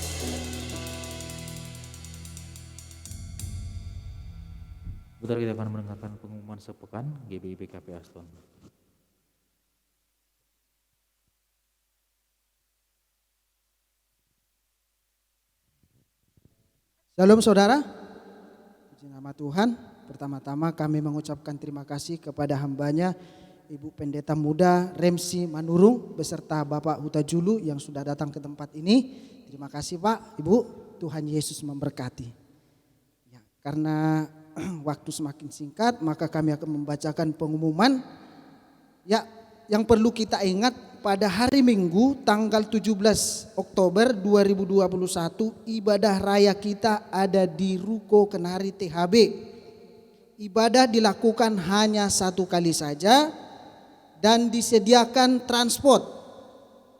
Bentar kita akan mendengarkan pengumuman sepekan GBI BKP Aston. Shalom saudara, puji nama Tuhan. Pertama-tama kami mengucapkan terima kasih kepada hambanya Ibu Pendeta Muda Remsi Manurung beserta Bapak Huta Julu yang sudah datang ke tempat ini. Terima kasih Pak, Ibu, Tuhan Yesus memberkati. Ya, karena waktu semakin singkat maka kami akan membacakan pengumuman. Ya, yang perlu kita ingat, pada hari Minggu tanggal 17 Oktober 2021 ibadah raya kita ada di Ruko Kenari THB. Ibadah dilakukan hanya satu kali saja dan disediakan transport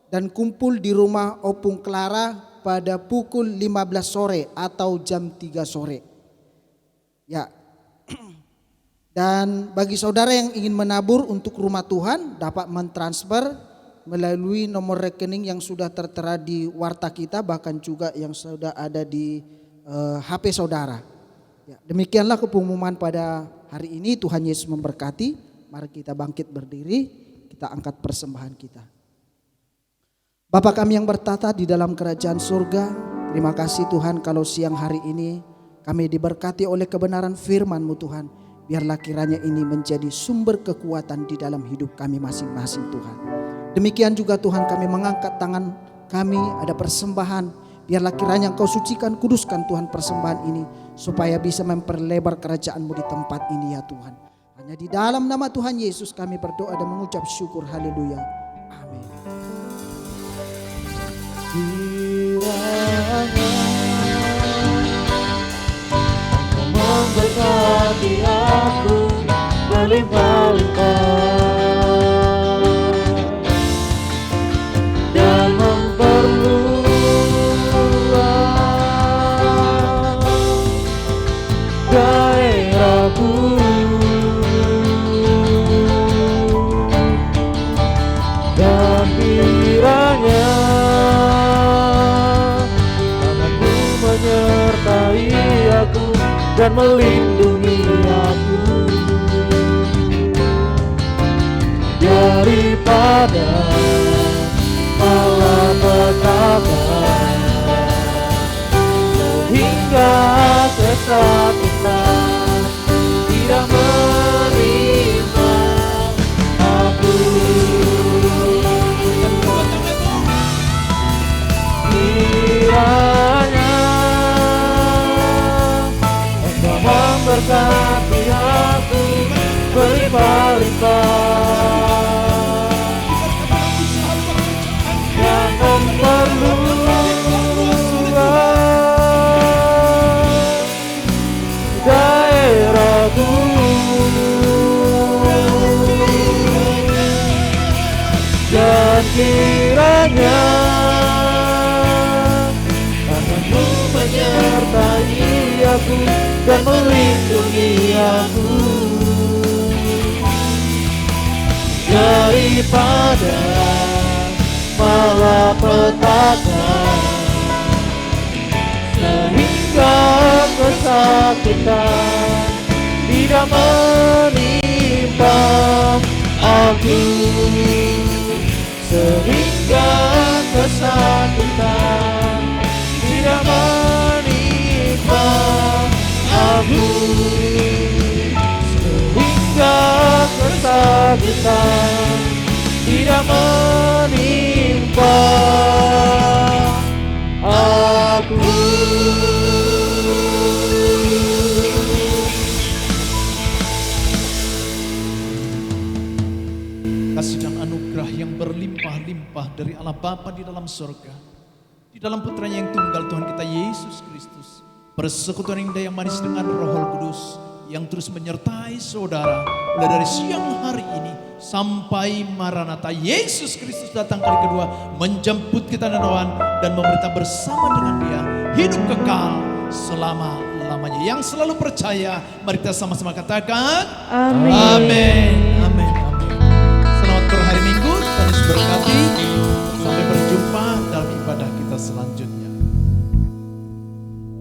dan kumpul di rumah Opung Clara pada pukul 15 sore atau jam 3 sore. Ya. Dan bagi saudara yang ingin menabur untuk rumah Tuhan dapat mentransfer melalui nomor rekening yang sudah tertera di warta kita, bahkan juga yang sudah ada di HP saudara. Ya, demikianlah pengumuman pada hari ini. Tuhan Yesus memberkati. Mari kita bangkit berdiri, kita angkat persembahan kita. Bapa kami yang bertata di dalam kerajaan surga, terima kasih Tuhan kalau siang hari ini kami diberkati oleh kebenaran firman-Mu Tuhan. Biarlah kiranya ini menjadi sumber kekuatan di dalam hidup kami masing-masing Tuhan. Demikian juga Tuhan, kami mengangkat tangan kami, ada persembahan. Biarlah kiranya Engkau sucikan, kuduskan Tuhan persembahan ini, supaya bisa memperlebar kerajaan-Mu di tempat ini ya Tuhan. Hanya di dalam nama Tuhan Yesus kami berdoa dan mengucap syukur. Haleluya. Amin. Memberkati aku berlimpah-limpah dan memperluas daerahku, dan kiranya tangan-Mu menyertai aku dan melindungi aku daripada malapetaka sehingga kesakitan tidak menimpa aku. Kiranya memberkati aku berlimpah-limpah dan memperluas daerahku. dan melindungi aku daripada malapetaka, sehingga kesakitan tidak menimpa aku, sehingga kesakitan tidak menimpa aku, sehingga kesakitan tidak menimpa aku. Kasih dan anugerah yang berlimpah-limpah dari Allah Bapa di dalam surga, di dalam putranya yang tunggal Tuhan kita Yesus Kristus, persekutuan yang daya manis dengan Roh Kudus yang terus menyertai saudara mulai dari siang hari ini sampai Maranatha Yesus Kristus datang kali kedua menjemput kita dan memerintah bersama dengan Dia hidup kekal selama-lamanya. Yang selalu percaya, mari kita sama-sama katakan Amin. Amin.